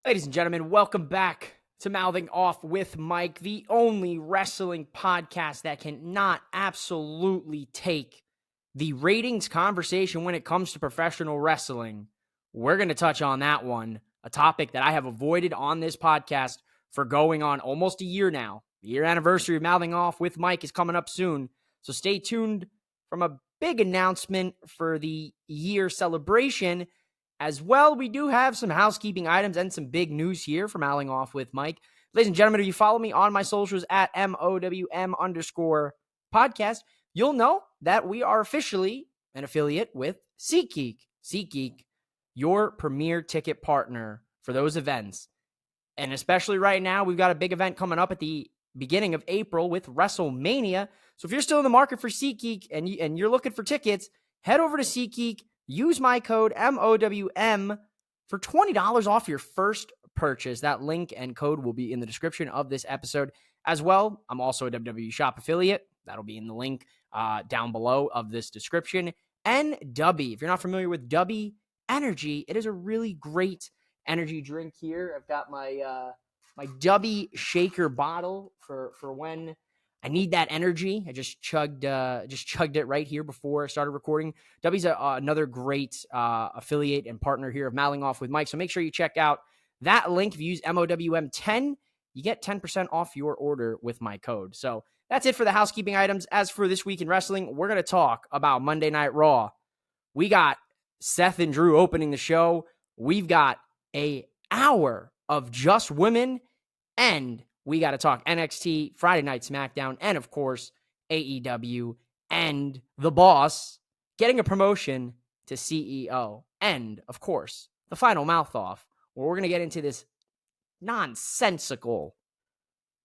Ladies and gentlemen, welcome back to Mouthing Off with Mike, the only wrestling podcast that cannot absolutely take the ratings conversation when it comes to professional wrestling. We're going to touch on that one, a topic that I have avoided on this podcast for going on almost a year now. The year anniversary of Mouthing Off with Mike is coming up soon, so stay tuned from a big announcement for the year celebration. As well, we do have some housekeeping items and some big news here from Mouthing Off with Mike. Ladies and gentlemen, if you follow me on my socials at MOWM_podcast, you'll know that we are officially an affiliate with SeatGeek. SeatGeek, your premier ticket partner for those events. And especially right now, we've got a big event coming up at the beginning of April with Wrestlemania. So if you're still in the market for SeatGeek and you're looking for tickets, head over to SeatGeek. Use my code MOWM for $20 off your first purchase. That link and code will be in the description of this episode as well. I'm also a WWE Shop affiliate. That'll be in the link down below of this description. And Dubby. If you're not familiar with Dubby Energy, it is a really great energy drink here. I've got my my Dubby shaker bottle for when I need that energy. I just chugged it right here before I started recording. Dubby's another great affiliate and partner here of Mouthing Off with Mike. So make sure you check out that link. If you use MOWM10, you get 10% off your order with my code. So that's it for the housekeeping items. As for this week in wrestling, we're going to talk about Monday Night Raw. We got Seth and Drew opening the show. We've got an hour of just women, and we got to talk NXT, Friday Night SmackDown, and of course, AEW, and the boss getting a promotion to CEO. And of course, the final mouth off, where we're going to get into this nonsensical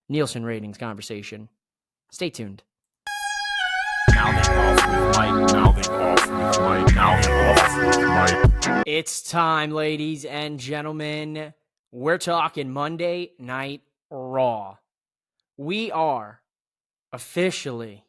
Nielsen ratings conversation. Stay tuned. Mouthing Off with Mike, Mouthing Off with Mike, Mouthing Off with Mike. It's time, ladies and gentlemen. We're talking Monday Night Raw. We are officially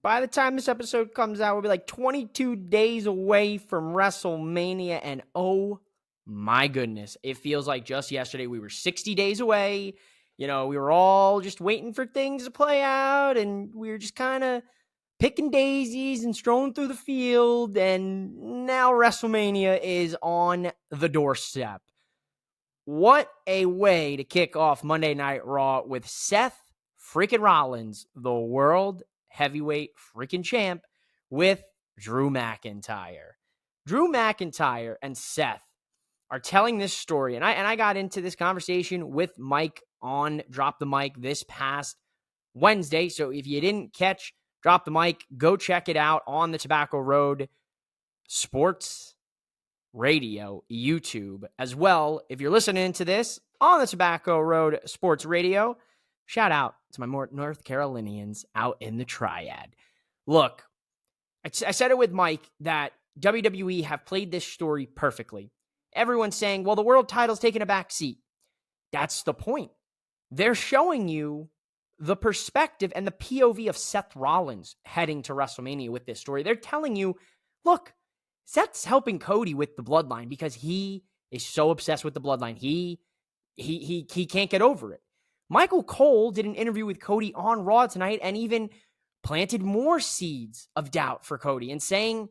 by the time this episode comes out, we'll be like 22 days away from WrestleMania, and oh my goodness, it feels like just yesterday we were 60 days away. You know, we were all just waiting for things to play out, and we were just kind of picking daisies and strolling through the field, and now WrestleMania is on the doorstep. What a way to kick off Monday Night Raw with Seth freaking Rollins, the world heavyweight freaking champ, with Drew McIntyre. Drew McIntyre and Seth are telling this story, and I got into this conversation with Mike on Drop the Mic this past Wednesday, so if you didn't catch Drop the Mic, go check it out on the Tobacco Road Sports Radio YouTube as well. If you're listening to this on the Tobacco Road Sports Radio, shout out to my North Carolinians out in the Triad. Look, I said it with Mike that WWE have played this story perfectly. Everyone's saying, well, the world title's taking a back seat. That's the point. They're showing you the perspective and the POV of Seth Rollins heading to WrestleMania with this story. They're telling you, look, Seth's helping Cody with the bloodline because he is so obsessed with the bloodline. He can't get over it. Michael Cole did an interview with Cody on Raw tonight and even planted more seeds of doubt for Cody and saying,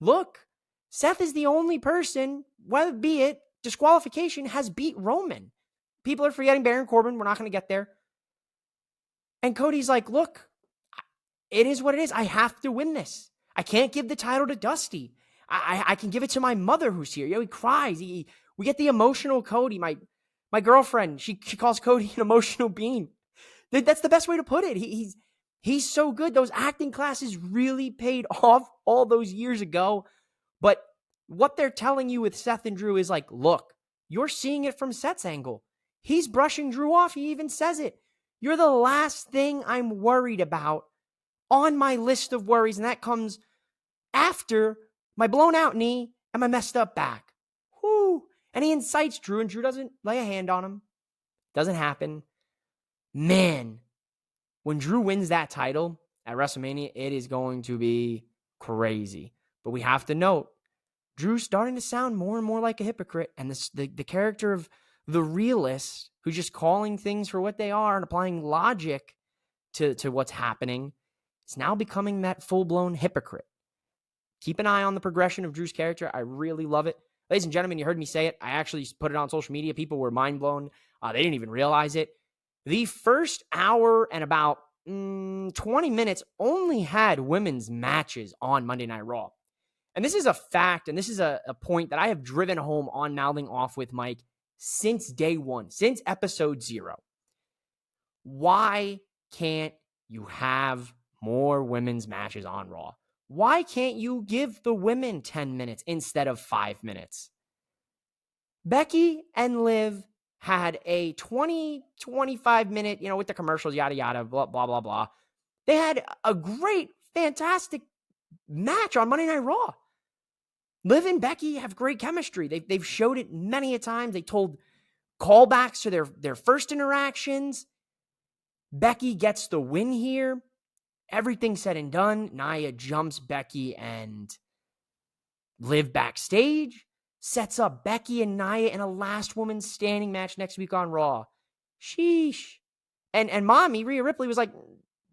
look, Seth is the only person, whether be it disqualification, has beat Roman. People are forgetting Baron Corbin. We're not going to get there. And Cody's like, look, it is what it is. I have to win this. I can't give the title to Dusty. I can give it to my mother who's here. You know, he cries. We get the emotional Cody. My girlfriend, she calls Cody an emotional being. That's the best way to put it. He's so good. Those acting classes really paid off all those years ago. But what they're telling you with Seth and Drew is like, look, you're seeing it from Seth's angle. He's brushing Drew off. He even says it. You're the last thing I'm worried about on my list of worries, and that comes after my blown out knee and my messed up back. Whoo! And he incites Drew, and Drew doesn't lay a hand on him. Doesn't happen. Man, when Drew wins that title at WrestleMania, it is going to be crazy. But we have to note, Drew's starting to sound more and more like a hypocrite. And the character of the realist who's just calling things for what they are and applying logic to what's happening is now becoming that full-blown hypocrite. Keep an eye on the progression of Drew's character. I really love it. Ladies and gentlemen, you heard me say it. I actually put it on social media. People were mind blown. They didn't even realize it. The first hour and about 20 minutes only had women's matches on Monday Night Raw. And this is a fact, and this is a point that I have driven home on Mouthing Off with Mike since day one, since episode 0. Why can't you have more women's matches on Raw? Why can't you give the women 10 minutes instead of 5 minutes? Becky and Liv had a 25 minute, with the commercials, yada, yada, blah, blah, blah, blah. They had a great, fantastic match on Monday Night Raw. Liv and Becky have great chemistry. They've showed it many a times. They told callbacks to their first interactions. Becky gets the win here. Everything said and done, Nia jumps Becky and Liv backstage, sets up Becky and Nia in a last woman standing match next week on Raw. Sheesh. And mommy, Rhea Ripley, was like,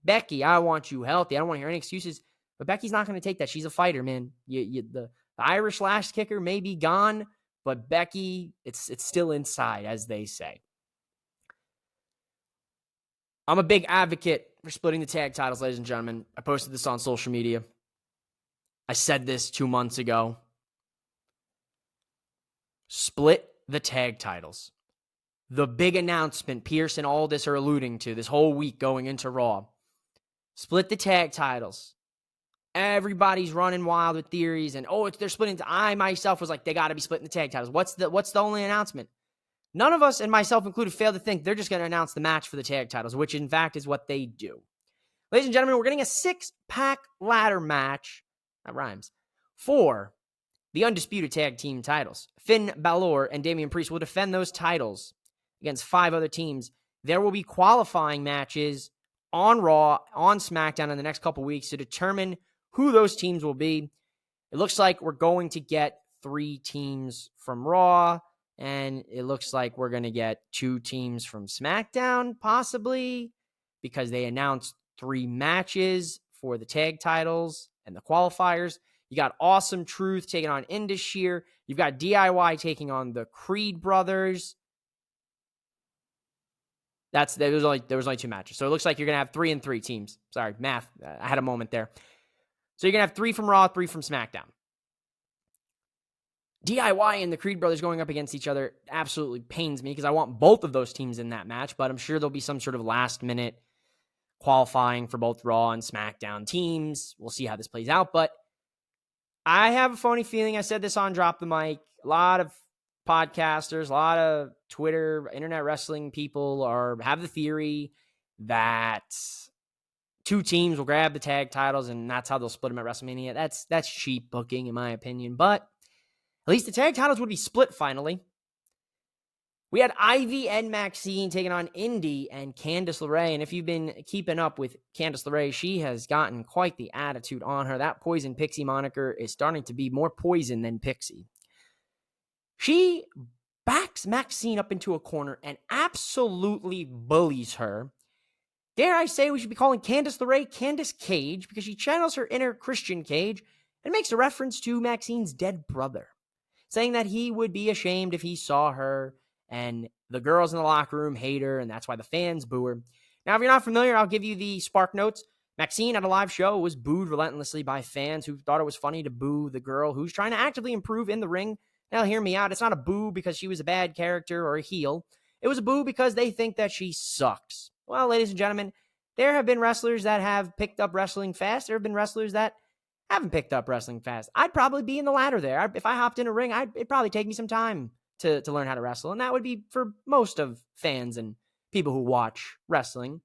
Becky, I want you healthy. I don't want to hear any excuses. But Becky's not going to take that. She's a fighter, man. The Irish lash kicker may be gone, but Becky, it's still inside, as they say. I'm a big advocate for splitting the tag titles, ladies and gentlemen. I posted this on social media. I said this 2 months ago. Split the tag titles. The big announcement Pierce and Aldis are alluding to this whole week going into Raw. Split the tag titles. Everybody's running wild with theories and, they're splitting. I myself was like, they got to be splitting the tag titles. What's the only announcement? None of us, and myself included, failed to think they're just going to announce the match for the tag titles, which in fact is what they do. Ladies and gentlemen, we're getting a 6-pack ladder match, that rhymes, for the undisputed tag team titles. Finn Balor and Damian Priest will defend those titles against 5 other teams. There will be qualifying matches on Raw, on SmackDown in the next couple weeks to determine who those teams will be. It looks like we're going to get 3 teams from Raw, and it looks like we're going to get 2 teams from SmackDown, possibly, because they announced 3 matches for the tag titles and the qualifiers. You got Awesome Truth taking on Indus-Sheer. You've got DIY taking on the Creed brothers. There was only 2 matches. So it looks like you're going to have 3 and 3 teams. Sorry, math. I had a moment there. So you're going to have 3 from Raw, 3 from SmackDown. DIY and the Creed brothers going up against each other absolutely pains me because I want both of those teams in that match, but I'm sure there'll be some sort of last-minute qualifying for both Raw and SmackDown teams. We'll see how this plays out, but I have a phony feeling. I said this on Drop the Mic. A lot of podcasters, a lot of Twitter, internet wrestling people have the theory that 2 teams will grab the tag titles and that's how they'll split them at WrestleMania. That's cheap booking in my opinion, but at least the tag titles would be split finally. We had Ivy and Maxine taking on Indy and Candice LeRae. And if you've been keeping up with Candice LeRae, she has gotten quite the attitude on her. That Poison Pixie moniker is starting to be more poison than Pixie. She backs Maxine up into a corner and absolutely bullies her. Dare I say we should be calling Candice LeRae Candice Cage because she channels her inner Christian Cage and makes a reference to Maxine's dead brother, saying that he would be ashamed if he saw her and the girls in the locker room hate her, and that's why the fans boo her. Now, if you're not familiar, I'll give you the Spark Notes. Maxine at a live show was booed relentlessly by fans who thought it was funny to boo the girl who's trying to actively improve in the ring. Now, hear me out. It's not a boo because she was a bad character or a heel. It was a boo because they think that she sucks. Well, ladies and gentlemen, there have been wrestlers that have picked up wrestling fast. There have been wrestlers that haven't picked up wrestling fast. I'd probably be in the latter there. If I hopped in a ring, it'd probably take me some time to learn how to wrestle. And that would be for most of fans and people who watch wrestling.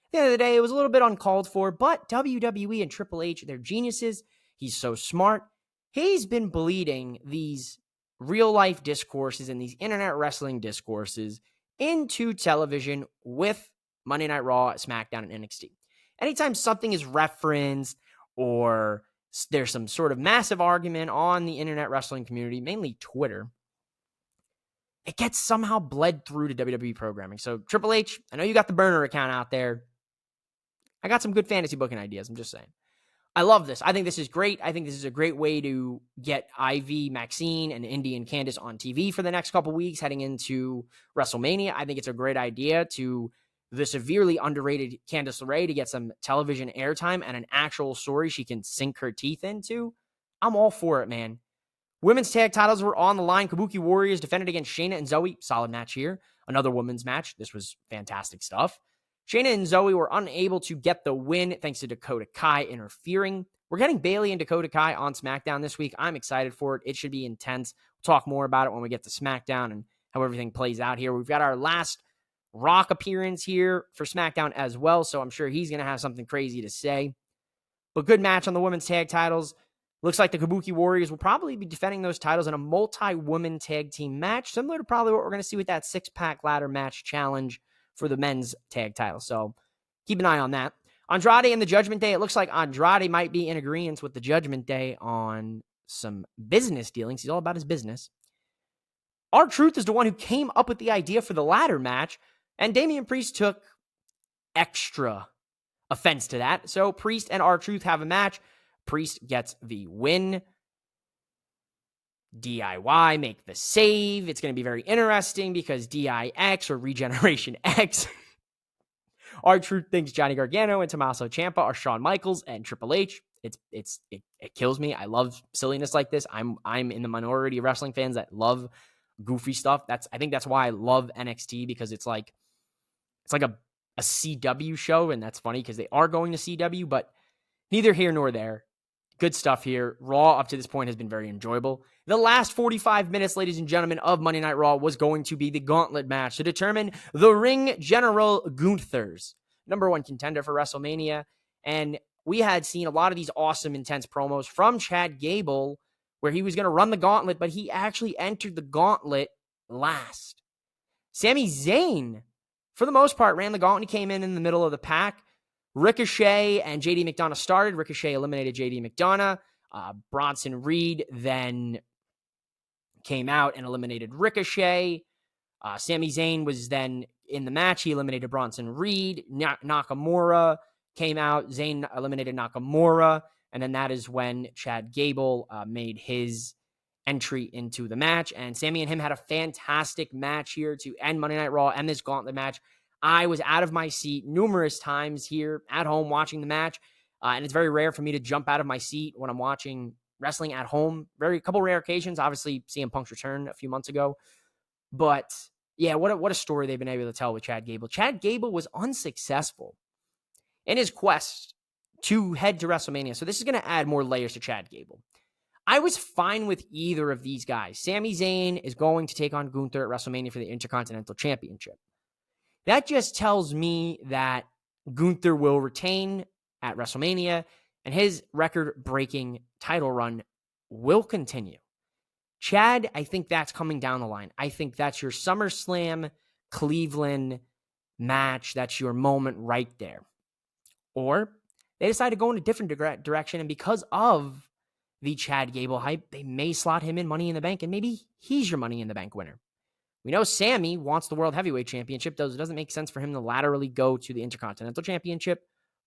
At the end of the day, it was a little bit uncalled for, but WWE and Triple H, they're geniuses. He's so smart. He's been bleeding these real-life discourses and these internet wrestling discourses into television with Monday Night Raw, SmackDown, and NXT. Anytime something is referenced or there's some sort of massive argument on the internet wrestling community, mainly Twitter. It gets somehow bled through to WWE programming. So Triple H, I know you got the burner account out there. I got some good fantasy booking ideas. I'm just saying. I love this. I think this is great. I think this is a great way to get Ivy, Maxine, and Indy and Candice on TV for the next couple weeks heading into WrestleMania. I think it's a great idea to the severely underrated Candice LeRae to get some television airtime and an actual story she can sink her teeth into. I'm all for it, man. Women's tag titles were on the line. Kabuki Warriors defended against Shayna and Zoe. Solid match here. Another women's match. This was fantastic stuff. Shayna and Zoe were unable to get the win thanks to Dakota Kai interfering. We're getting Bayley and Dakota Kai on SmackDown this week. I'm excited for it. It should be intense. We'll talk more about it when we get to SmackDown and how everything plays out here. We've got our last Rock appearance here for SmackDown as well, so I'm sure he's going to have something crazy to say. But good match on the women's tag titles. Looks like the Kabuki Warriors will probably be defending those titles in a multi-woman tag team match, similar to probably what we're going to see with that six-pack ladder match challenge for the men's tag title. So keep an eye on that. Andrade and the Judgment Day. It looks like Andrade might be in agreement with the Judgment Day on some business dealings. He's all about his business. R-Truth is the one who came up with the idea for the ladder match, and Damian Priest took extra offense to that. So Priest and R-Truth have a match. Priest gets the win. DIY make the save. It's going to be very interesting because DIX or Regeneration X. R-Truth thinks Johnny Gargano and Tommaso Ciampa are Shawn Michaels and Triple H. It kills me. I love silliness like this. I'm in the minority of wrestling fans that love goofy stuff. I think that's why I love NXT, because it's like a CW show, and that's funny because they are going to CW, but neither here nor there. Good stuff here. Raw up to this point has been very enjoyable. The last 45 minutes, ladies and gentlemen, of Monday Night Raw was going to be the gauntlet match to determine the Ring General Gunther's #1 contender for WrestleMania. And we had seen a lot of these awesome, intense promos from Chad Gable where he was going to run the gauntlet, but he actually entered the gauntlet last. Sami Zayn, for the most part, ran the gauntlet. He came in the middle of the pack. Ricochet and JD McDonough started. Ricochet eliminated JD McDonough. Bronson Reed then came out and eliminated Ricochet. Sami Zayn was then in the match. He eliminated Bronson Reed. Nakamura came out. Zayn eliminated Nakamura. And then that is when Chad Gable made his entry into the match. And Sami and him had a fantastic match here to end Monday Night Raw and this gauntlet match. I was out of my seat numerous times here at home watching the match. And it's very rare for me to jump out of my seat when I'm watching wrestling at home. A couple rare occasions. Obviously, CM Punk's return a few months ago. But yeah, what a story they've been able to tell with Chad Gable. Chad Gable was unsuccessful in his quest to head to WrestleMania. So this is going to add more layers to Chad Gable. I was fine with either of these guys. Sami Zayn is going to take on Gunther at WrestleMania for the Intercontinental Championship. That just tells me that Gunther will retain at WrestleMania and his record-breaking title run will continue. Chad, I think that's coming down the line. I think that's your SummerSlam Cleveland match. That's your moment right there. Or they decide to go in a different direction, and because of the Chad Gable hype, they may slot him in Money in the Bank, and maybe he's your Money in the Bank winner. We know Sami wants the World Heavyweight Championship, though it doesn't make sense for him to laterally go to the Intercontinental Championship.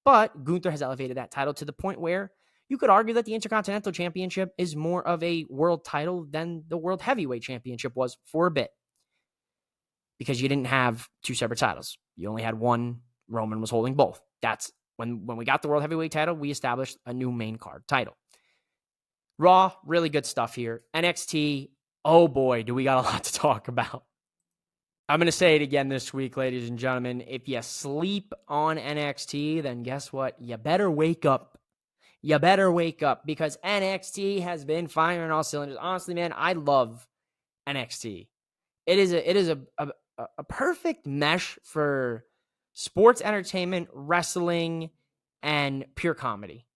But Gunther has elevated that title to the point where you could argue that the Intercontinental Championship is more of a world title than the World Heavyweight Championship was for a bit. Because you didn't have two separate titles. You only had one. Roman was holding both. That's when we got the World Heavyweight title, we established a new main card title. Raw, really good stuff here. NXT, oh boy, do we got a lot to talk about. I'm going to say it again this week, ladies and gentlemen. If you sleep on NXT, then guess what? You better wake up. You better wake up because NXT has been firing all cylinders. Honestly, man, I love NXT. It is a perfect mesh for sports entertainment, wrestling, and pure comedy.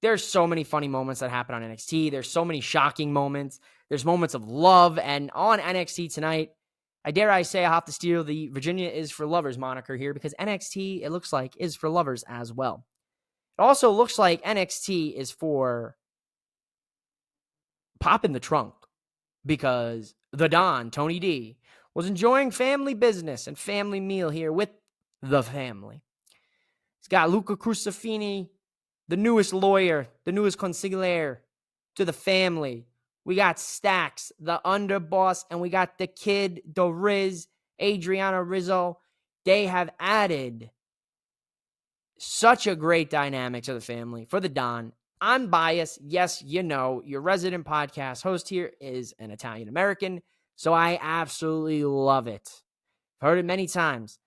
There's so many funny moments that happen on NXT. There's so many shocking moments. There's moments of love. And on NXT tonight, I say I have to steal the Virginia is for lovers moniker here because NXT, it looks like, is for lovers as well. It also looks like NXT is for pop in the trunk because the Don, Tony D, was enjoying family business and family meal here with the family. He's got Luca Crucifini, the newest lawyer, the newest consigliere to the family. We got Stacks, the underboss, and we got the kid, the Riz, Adriana Rizzo. They have added such a great dynamic to the family for the Don. I'm biased. Yes, you know, your resident podcast host here is an Italian American, so I absolutely love it. I've heard it many times.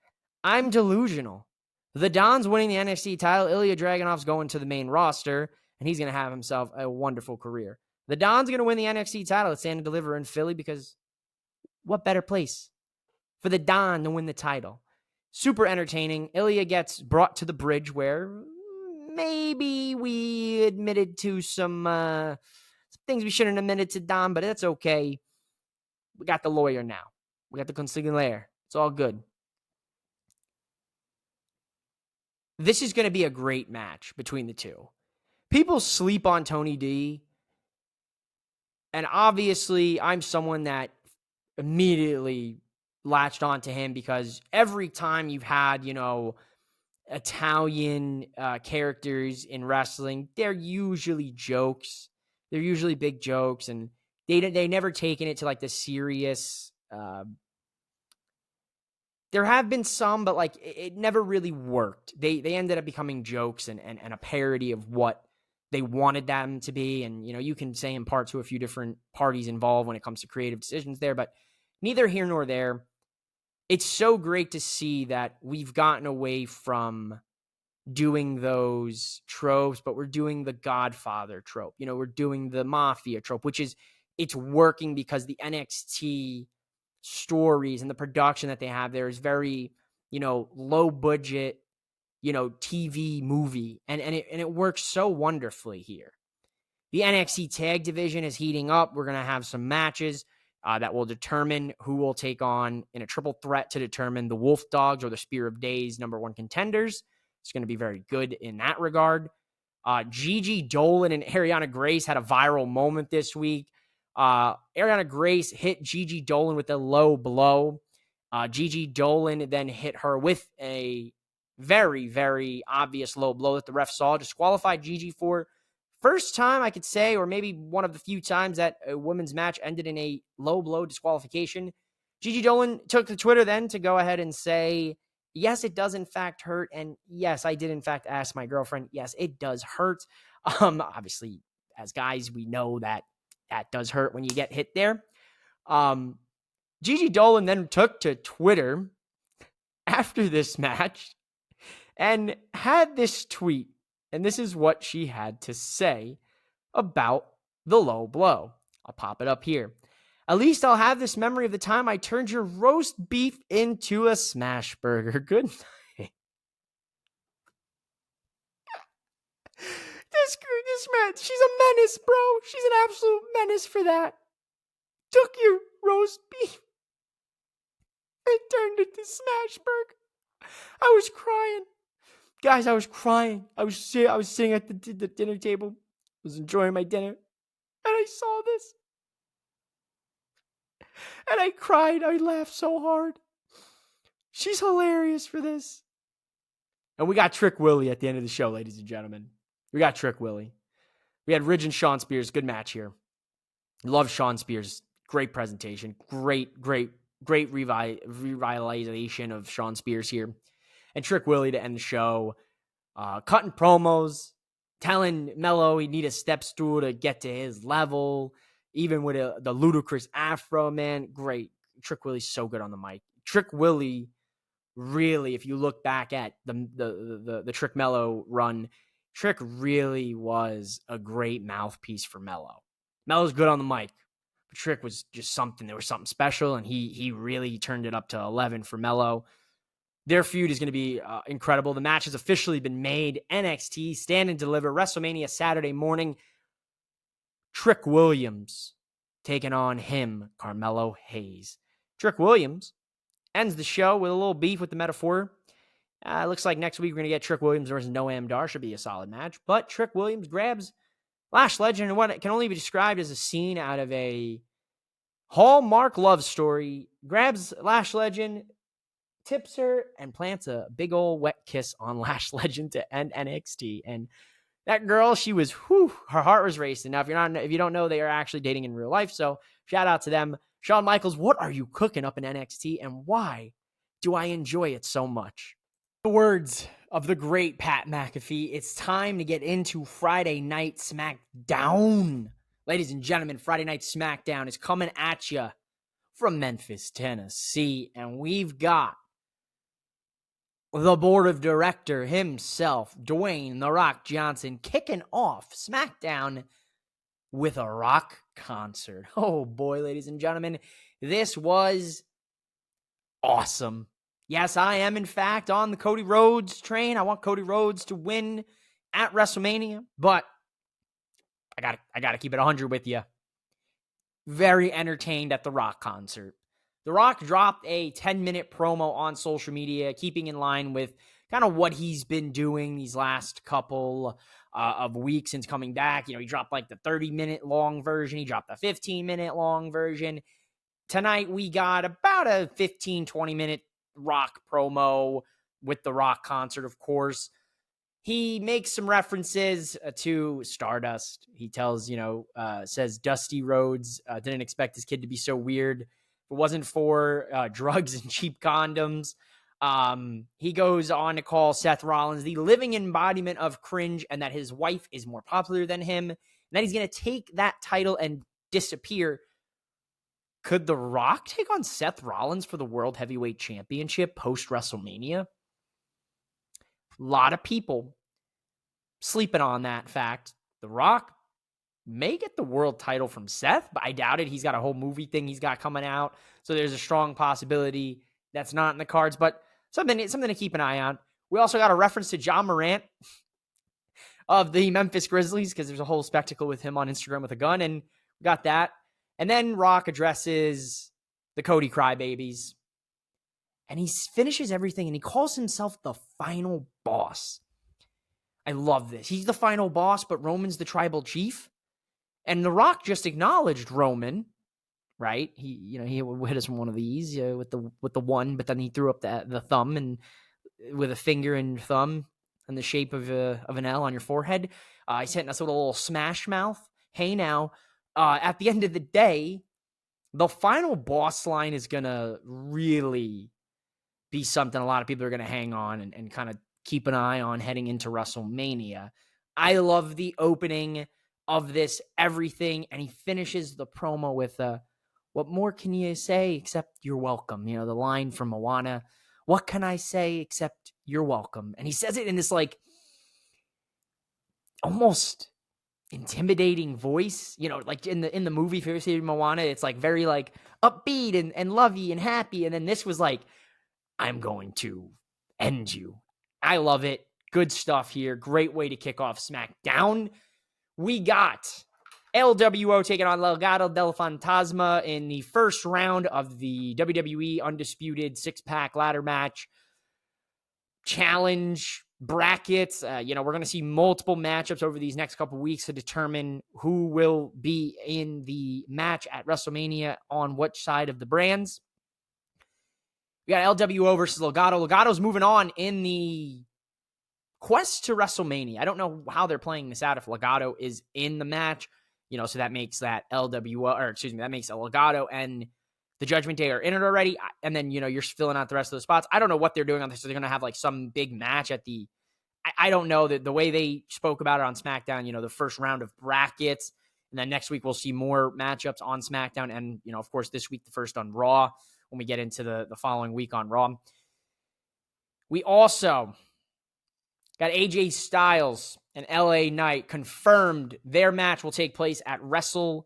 I'm delusional. The Don's winning the NXT title. Ilja Dragunov's going to the main roster, and he's going to have himself a wonderful career. The Don's going to win the NXT title at Stand and Deliver in Philly because what better place for the Don to win the title? Super entertaining. Ilja gets brought to the bridge where maybe we admitted to some things we shouldn't have admitted to Don, but that's okay. We got the lawyer now. We got the consigliere. It's all good. This is going to be a great match between the two. People sleep on Tony D. And obviously, I'm someone that immediately latched onto him because every time you've had, Italian characters in wrestling, they're usually jokes. They're usually big jokes, and they never taken it to like the serious. There have been some, but like it never really worked. They ended up becoming jokes and a parody of what they wanted them to be. And, you can say in part to a few different parties involved when it comes to creative decisions there, but neither here nor there. It's so great to see that we've gotten away from doing those tropes, but we're doing the Godfather trope. We're doing the Mafia trope, it's working because the NXT stories and the production that they have there is very, low budget, TV movie. And it works so wonderfully here. The NXT tag division is heating up. We're going to have some matches that will determine who will take on in a triple threat to determine the Wolf Dogs or the Spear of Days #1 contenders. It's going to be very good in that regard. Gigi Dolan and Ariana Grace had a viral moment this week. Ariana Grace hit Gigi Dolan with a low blow. Gigi Dolan then hit her with a very, very obvious low blow that the ref saw, disqualified Gigi for first time I could say, or maybe one of the few times that a women's match ended in a low blow disqualification. Gigi Dolan took to Twitter then to go ahead and say, yes, it does in fact hurt. And yes, I did in fact ask my girlfriend. Yes, it does hurt. Obviously, as guys, we know that does hurt when you get hit there. Gigi Dolan then took to Twitter after this match and had this tweet. And this is what she had to say about the low blow. I'll pop it up here. At least I'll have this memory of the time I turned your roast beef into a smash burger. Good night. This man, she's a menace, bro. She's an absolute menace for that. Took your roast beef and turned it to smash burger. I was crying. Guys, I was crying. I was sitting at the dinner table. Was enjoying my dinner. And I saw this. And I cried. I laughed so hard. She's hilarious for this. And we got Trick Willie at the end of the show, ladies and gentlemen. We got Trick Willie. We had Ridge and Sean Spears. Good match here. Love Sean Spears. Great presentation. Great revitalization of Sean Spears here. And Trick Willie to end the show. Cutting promos. Telling Mello he need a step stool to get to his level. Even with the ludicrous afro, man. Great. Trick Willie's so good on the mic. Trick Willie, really, if you look back at the Trick Mello run, Trick really was a great mouthpiece for Mello. Mello's good on the mic, but Trick was just something. There was something special, and he really turned it up to 11 for Mello. Their feud is going to be incredible. The match has officially been made. NXT Stand and Deliver Wrestlemania Saturday morning. Trick Williams taking on him, Carmelo Hayes. Trick Williams ends the show with a little beef with the Metaphor. Looks like next week we're going to get Trick Williams versus Noam Dar. Should be a solid match. But Trick Williams grabs Lash Legend, what can only be described as a scene out of a Hallmark love story, grabs Lash Legend, tips her, and plants a big old wet kiss on Lash Legend to end NXT. And that girl, she was, her heart was racing. Now, if you don't know, they are actually dating in real life. So shout out to them. Shawn Michaels, what are you cooking up in NXT, and why do I enjoy it so much? The words of the great Pat McAfee, it's time to get into Friday Night SmackDown. Ladies and gentlemen, Friday Night SmackDown is coming at you from Memphis, Tennessee, and we've got the board of director himself, Dwayne "The Rock" Johnson, kicking off SmackDown with a rock concert. Oh boy, ladies and gentlemen, this was awesome. Yes, I am in fact on the Cody Rhodes train. I want Cody Rhodes to win at WrestleMania, but I gotta keep it 100 with you. Very entertained at the Rock concert. The Rock dropped a 10-minute promo on social media, keeping in line with kind of what he's been doing these last couple of weeks since coming back. You know, he dropped like the 30-minute long version. He dropped the 15-minute long version. Tonight, we got about a 15, 20-minute Rock promo with the Rock concert, of course. He makes some references to Stardust. He tells, says Dusty Rhodes didn't expect his kid to be so weird. If it wasn't for drugs and cheap condoms. He goes on to call Seth Rollins the living embodiment of cringe, and that his wife is more popular than him, and that he's going to take that title and disappear. Could The Rock take on Seth Rollins for the World Heavyweight Championship post-WrestleMania? A lot of people sleeping on that fact. The Rock may get the world title from Seth, but I doubt it. He's got a whole movie thing he's got coming out, so there's a strong possibility that's not in the cards, but something to keep an eye on. We also got a reference to John Morant of the Memphis Grizzlies, because there's a whole spectacle with him on Instagram with a gun, and we got that. And then Rock addresses the Cody Crybabies, and he finishes everything, and he calls himself the final boss. I love this. He's the final boss, but Roman's the tribal chief. And The Rock just acknowledged Roman, right? He hit us from one of these with the one, but then he threw up the thumb and with a finger and thumb in the shape of an L on your forehead. He's hitting us with a little smash mouth. Hey now, at the end of the day, the final boss line is gonna really be something a lot of people are gonna hang on and kind of keep an eye on heading into WrestleMania. I love the opening of this everything, and he finishes the promo with what more can you say except you're welcome? You know, the line from Moana, what can I say except you're welcome? And he says it in this like almost intimidating voice, like in the movie, if you ever see Moana, it's like very like upbeat and lovey and happy. And then this was like, I'm going to end you. I love it. Good stuff here. Great way to kick off SmackDown. We got LWO taking on Legado del Fantasma in the first round of the WWE Undisputed 6-pack ladder match challenge brackets. We're going to see multiple matchups over these next couple weeks to determine who will be in the match at WrestleMania on which side of the brands. We got LWO versus Legado. Legado's moving on in the quest to WrestleMania. I don't know how they're playing this out if Legado is in the match, so that makes that that makes Legado and the Judgment Day are in it already. And then, you're filling out the rest of the spots. I don't know what they're doing on this. So they're going to have like some big match at I don't know the way they spoke about it on SmackDown, the first round of brackets. And then next week we'll see more matchups on SmackDown. And, of course, this week, the first on Raw when we get into the following week on Raw. We also got AJ Styles and LA Knight confirmed their match will take place at WrestleMania.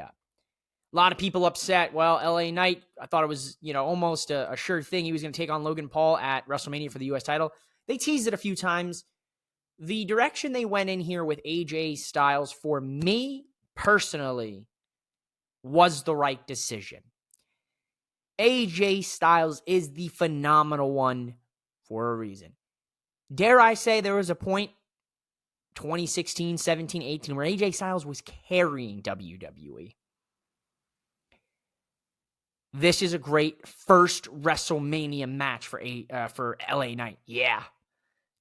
A lot of people upset. Well, LA Knight, I thought it was, almost a sure thing. He was going to take on Logan Paul at WrestleMania for the U.S. title. They teased it a few times. The direction they went in here with AJ Styles, for me personally, was the right decision. AJ Styles is the phenomenal one for a reason. Dare I say there was a point 2016, 17, 18, where AJ Styles was carrying WWE. This is a great first WrestleMania match for LA Knight. Yeah.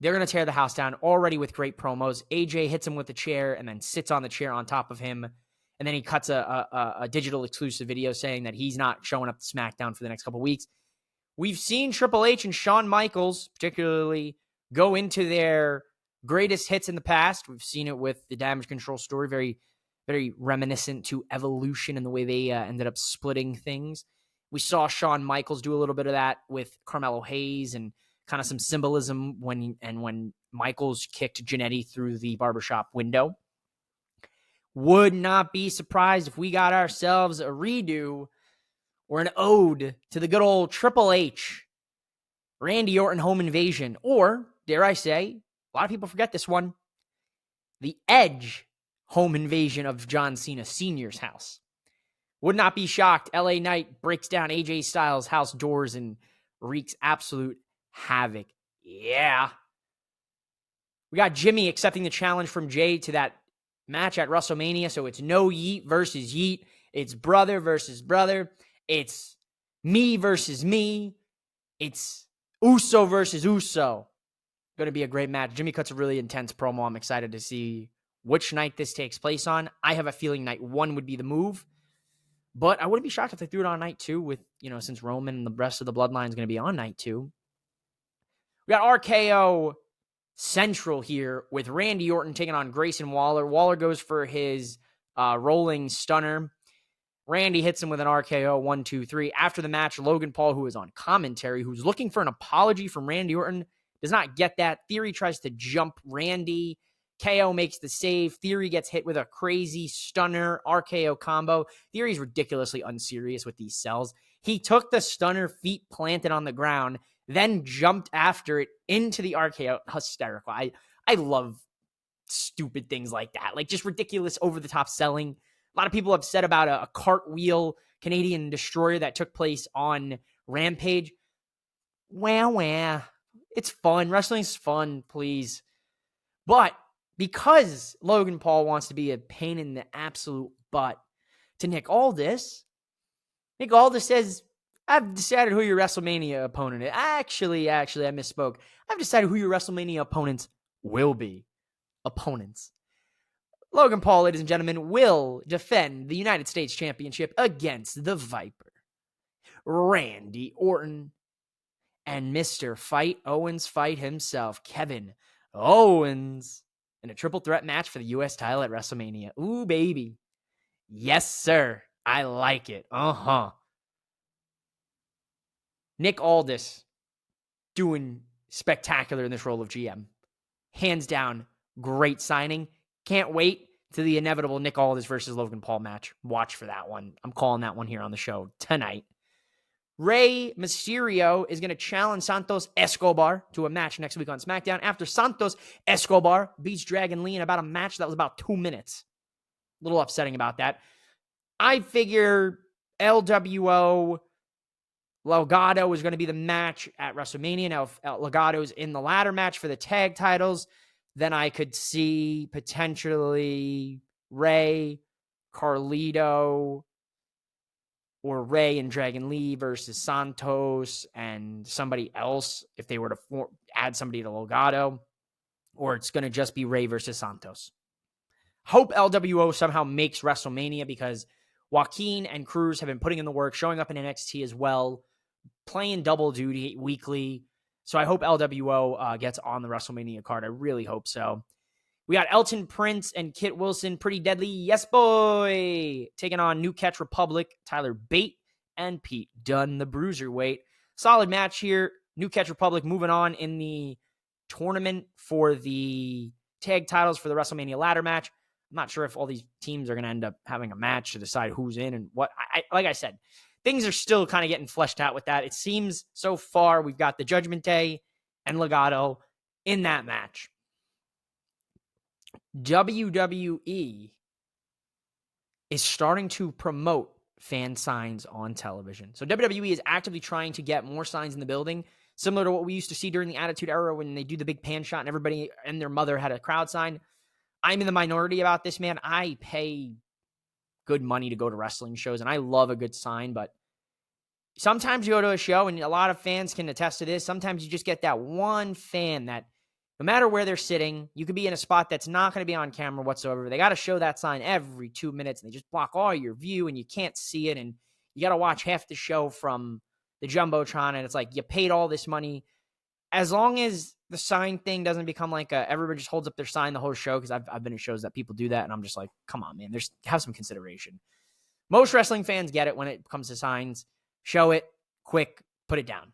They're going to tear the house down already with great promos. AJ hits him with the chair and then sits on the chair on top of him. And then he cuts a digital exclusive video saying that he's not showing up to SmackDown for the next couple weeks. We've seen Triple H and Shawn Michaels particularly go into their greatest hits in the past. We've seen it with the Damage Control story, very, very reminiscent to Evolution and the way they ended up splitting things. We saw Shawn Michaels do a little bit of that with Carmelo Hayes and kind of some symbolism when Michaels kicked Jannetty through the barbershop window. Would not be surprised if we got ourselves a redo or an ode to the good old Triple H, Randy Orton home invasion, or, dare I say, a lot of people forget this one, the Edge home invasion of John Cena Sr.'s house. Would not be shocked. LA Knight breaks down AJ Styles' house doors and wreaks absolute havoc. Yeah. We got Jimmy accepting the challenge from Jay to that match at WrestleMania. So it's no Yeet versus Yeet. It's brother versus brother. It's me versus me. It's Uso versus Uso. Going to be a great match. Jimmy cuts a really intense promo. I'm excited to see which night this takes place on. I have a feeling night 1 would be the move. But I wouldn't be shocked if they threw it on night 2 with, since Roman and the rest of the bloodline is going to be on night 2. We got RKO Central here with Randy Orton taking on Grayson Waller. Waller goes for his rolling stunner. Randy hits him with an RKO, 1, 2, 3. After the match, Logan Paul, who is on commentary, who's looking for an apology from Randy Orton, does not get that. Theory tries to jump Randy. KO makes the save. Theory gets hit with a crazy stunner RKO combo. Theory's ridiculously unserious with these sells. He took the stunner, feet planted on the ground, then jumped after it into the RKO. Hysterical. I love stupid things like that. Like just ridiculous over-the-top selling. A lot of people have said about a cartwheel Canadian destroyer that took place on Rampage. Wah. It's fun. Wrestling's fun, please. But because Logan Paul wants to be a pain in the absolute butt to Nick Aldis says, I've decided who your WrestleMania opponent is. Actually, I misspoke. I've decided who your WrestleMania opponents will be. Opponents. Logan Paul, ladies and gentlemen, will defend the United States Championship against the Viper, Randy Orton, and Mr. Fight Owens Fight himself, Kevin Owens, in a triple threat match for the U.S. title at WrestleMania. Ooh, baby. Yes, sir. I like it. Nick Aldis doing spectacular in this role of GM. Hands down, great signing. Can't wait to the inevitable Nick Aldis versus Logan Paul match. Watch for that one. I'm calling that one here on the show tonight. Rey Mysterio is going to challenge Santos Escobar to a match next week on SmackDown after Santos Escobar beats Dragon Lee in about a match that was about 2 minutes. A little upsetting about that. I figure LWO Legado is going to be the match at WrestleMania. Now, if Legado's in the ladder match for the tag titles, then I could see potentially Rey, Carlito, or Rey and Dragon Lee versus Santos and somebody else if they were to add somebody to Legado. Or it's going to just be Rey versus Santos. Hope LWO somehow makes WrestleMania because Joaquin and Cruz have been putting in the work, showing up in NXT as well, playing double duty weekly. So I hope LWO gets on the WrestleMania card. I really hope so. We got Elton Prince and Kit Wilson, Pretty Deadly, yes boy, taking on New Catch Republic, Tyler Bate, and Pete Dunne, the Bruiserweight. Solid match here. New Catch Republic moving on in the tournament for the tag titles for the WrestleMania ladder match. I'm not sure if all these teams are going to end up having a match to decide who's in and what. Like I said, things are still kind of getting fleshed out with that. It seems so far we've got the Judgment Day and Legado in that match. WWE is starting to promote fan signs on television. So WWE is actively trying to get more signs in the building, similar to what we used to see during the Attitude Era when they do the big pan shot and everybody and their mother had a crowd sign. I'm in the minority about this, man. I pay good money to go to wrestling shows, and I love a good sign, but sometimes you go to a show, and a lot of fans can attest to this. Sometimes you just get that one fan that no matter where they're sitting, you could be in a spot that's not going to be on camera whatsoever. They got to show that sign every 2 minutes, and they just block all your view, and you can't see it, and you got to watch half the show from the Jumbotron, and it's like you paid all this money. As long as the sign thing doesn't become like everybody just holds up their sign the whole show, because I've been in shows that people do that, and I'm just like, come on, man, have some consideration. Most wrestling fans get it when it comes to signs. Show it, quick, put it down.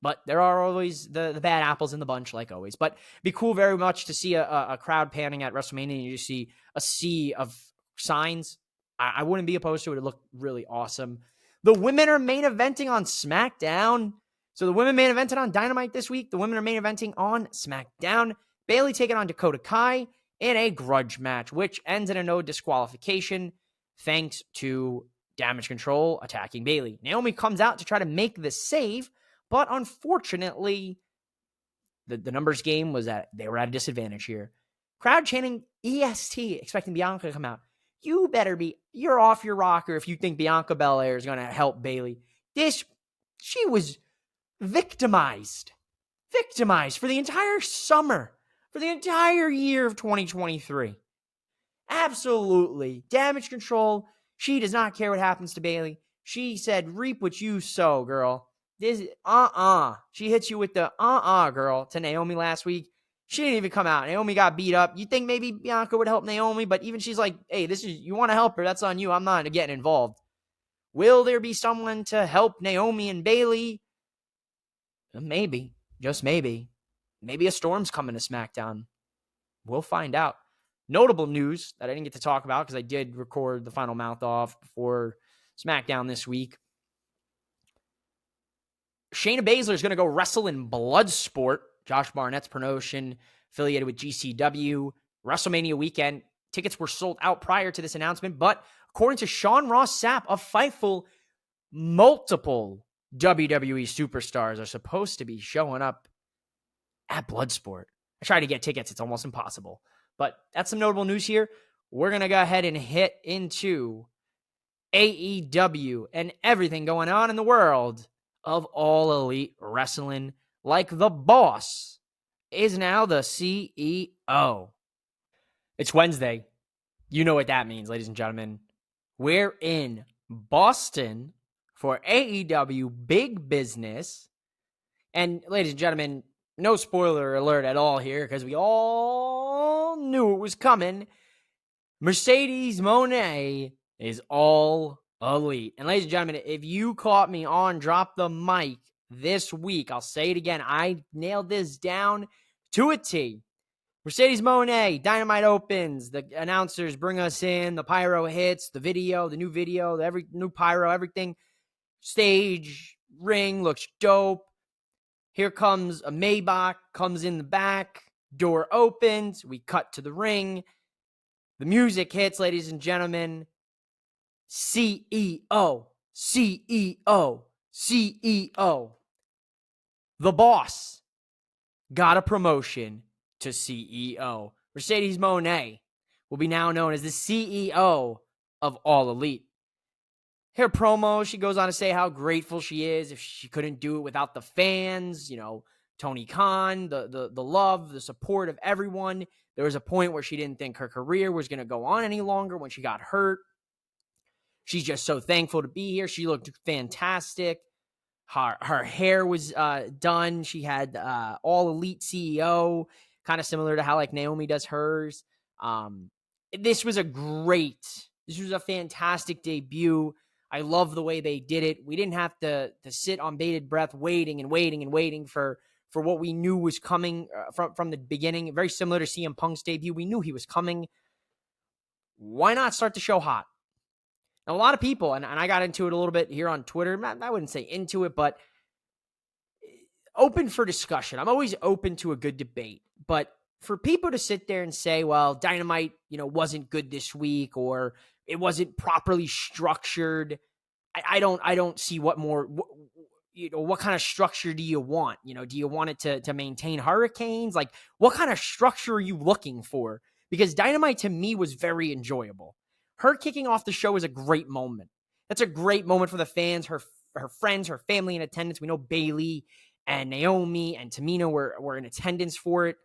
But there are always the bad apples in the bunch, like always. But it'd be cool very much to see a crowd panning at WrestleMania, and you just see a sea of signs. I wouldn't be opposed to it. It looked really awesome. The women are main eventing on SmackDown. So the women main evented on Dynamite this week. The women are main eventing on SmackDown. Bayley taking on Dakota Kai in a grudge match, which ends in a no disqualification thanks to Damage Control attacking Bayley. Naomi comes out to try to make the save, but unfortunately, the numbers game was that they were at a disadvantage here. Crowd chanting EST, expecting Bianca to come out. You're off your rocker if you think Bianca Belair is going to help Bayley. She was victimized for the entire summer, for the entire year of 2023. Absolutely. Damage Control. She does not care what happens to Bayley. She said, reap what you sow, girl. She hits you with the girl, to Naomi last week. She didn't even come out. Naomi got beat up. You think maybe Bianca would help Naomi, but even she's like, hey, you want to help her, that's on you. I'm not getting involved. Will there be someone to help Naomi and Bayley? Maybe. Just maybe. Maybe a storm's coming to SmackDown. We'll find out. Notable news that I didn't get to talk about because I did record the final mouth off before SmackDown this week. Shayna Baszler is going to go wrestle in Bloodsport, Josh Barnett's promotion, affiliated with GCW. WrestleMania weekend. Tickets were sold out prior to this announcement, but according to Sean Ross Sapp of Fightful, multiple WWE superstars are supposed to be showing up at Bloodsport. I try to get tickets. It's almost impossible. But that's some notable news here. We're going to go ahead and hit into AEW and everything going on in the world of All Elite Wrestling. Like the boss is now the CEO. It's Wednesday. You know what that means, ladies and gentlemen. We're in Boston for AEW Big Business. And ladies and gentlemen, no spoiler alert at all here because we all knew it was coming. Mercedes Moné is All Elite. And ladies and gentlemen, if you caught me on Drop the Mic this week, I'll say it again. I nailed this down to a T. Mercedes Moné, Dynamite opens, the announcers bring us in, the pyro hits, the video, the new video, every new pyro, everything. Stage, ring, looks dope. Here comes a Maybach, comes in the back, door opens, we cut to the ring. The music hits, ladies and gentlemen. CEO, CEO, CEO. The boss got a promotion to CEO. Mercedes Moné will be now known as the CEO of All Elite. Her promo, she goes on to say how grateful she is if she couldn't do it without the fans, Tony Khan, the love, the support of everyone. There was a point where she didn't think her career was going to go on any longer when she got hurt. She's just so thankful to be here. She looked fantastic. Her hair was done. She had All Elite CEO, kind of similar to how like Naomi does hers. This was a fantastic debut. I love the way they did it. We didn't have to sit on bated breath waiting for what we knew was coming from the beginning. Very similar to CM Punk's debut. We knew he was coming. Why not start the show hot? Now, a lot of people, and I got into it a little bit here on Twitter. I wouldn't say into it, but open for discussion. I'm always open to a good debate. But for people to sit there and say, well, Dynamite, wasn't good this week, or it wasn't properly structured. I don't see what more, what kind of structure do you want? Do you want it to maintain hurricanes? Like, what kind of structure are you looking for? because Dynamite to me was very enjoyable. Her kicking off the show is a great moment. That's a great moment for the fans, her friends, her family in attendance. We know Bayley and Naomi and Tamina were in attendance for it.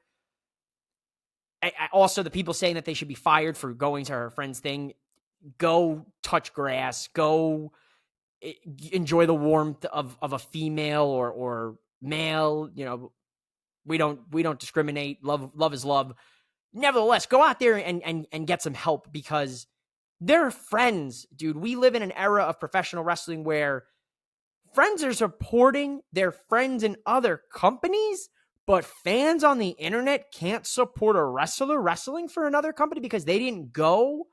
Also, the people saying that they should be fired for going to her friend's thing. Go touch grass. Go enjoy the warmth of a female or male. We don't discriminate. Love is love. Nevertheless, go out there and get some help, because they're friends, dude. We live in an era of professional wrestling where friends are supporting their friends in other companies, but fans on the internet can't support a wrestler wrestling for another company because they didn't go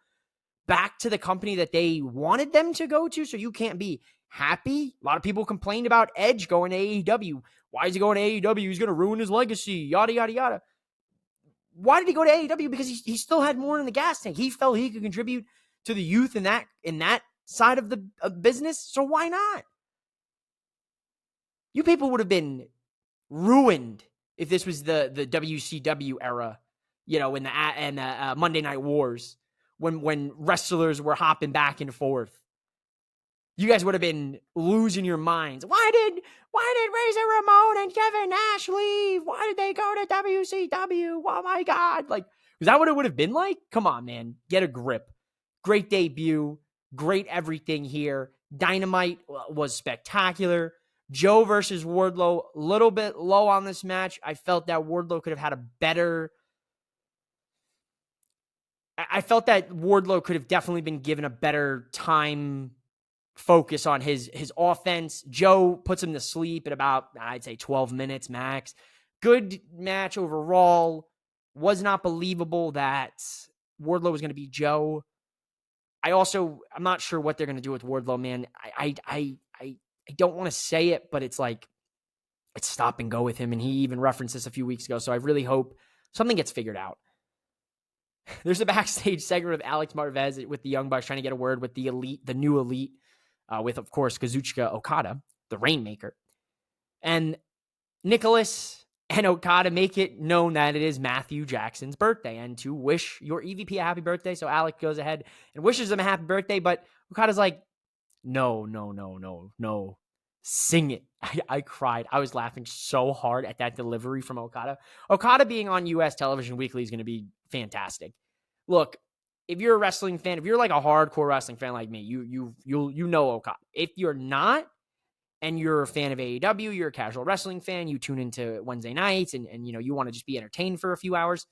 back to the company that they wanted them to go to. So you can't be happy. A lot of people complained about Edge going to AEW. Why is he going to AEW? He's going to ruin his legacy, yada, yada, yada. Why did he go to AEW? Because he still had more in the gas tank. He felt he could contribute to the youth in that side of the business. So why not? You people would have been ruined if this was the WCW era, in the Monday Night Wars, when wrestlers were hopping back and forth. You guys would have been losing your minds. Why did Razor Ramon and Kevin Nash leave? Why did they go to WCW? Oh my God. Like, is that what it would have been like? Come on, man. Get a grip. Great debut. Great everything here. Dynamite was spectacular. Joe versus Wardlow, a little bit low on this match. I felt that Wardlow could have had a better... I felt that Wardlow could have definitely been given a better time focus on his offense. Joe puts him to sleep at about, I'd say, 12 minutes max. Good match overall. Was not believable that Wardlow was going to be Joe. I'm not sure what they're going to do with Wardlow, man. I don't want to say it, but it's like, it's stop and go with him. And he even referenced this a few weeks ago. So I really hope something gets figured out. There's a backstage segment of Alex Marvez with the Young Bucks trying to get a word with the Elite, the new Elite, with, of course, Kazuchika Okada, the Rainmaker. And Nicholas and Okada make it known that it is Matthew Jackson's birthday and to wish your EVP a happy birthday. So Alex goes ahead and wishes him a happy birthday, but Okada's like, no. Sing it. I cried. I was laughing so hard at that delivery from Okada. Okada being on U.S. Television Weekly is going to be fantastic. Look, if you're a wrestling fan, if you're like a hardcore wrestling fan like me, you know Okada. If you're not, and you're a fan of AEW, you're a casual wrestling fan, you tune into Wednesday nights and you want to just be entertained for a few hours,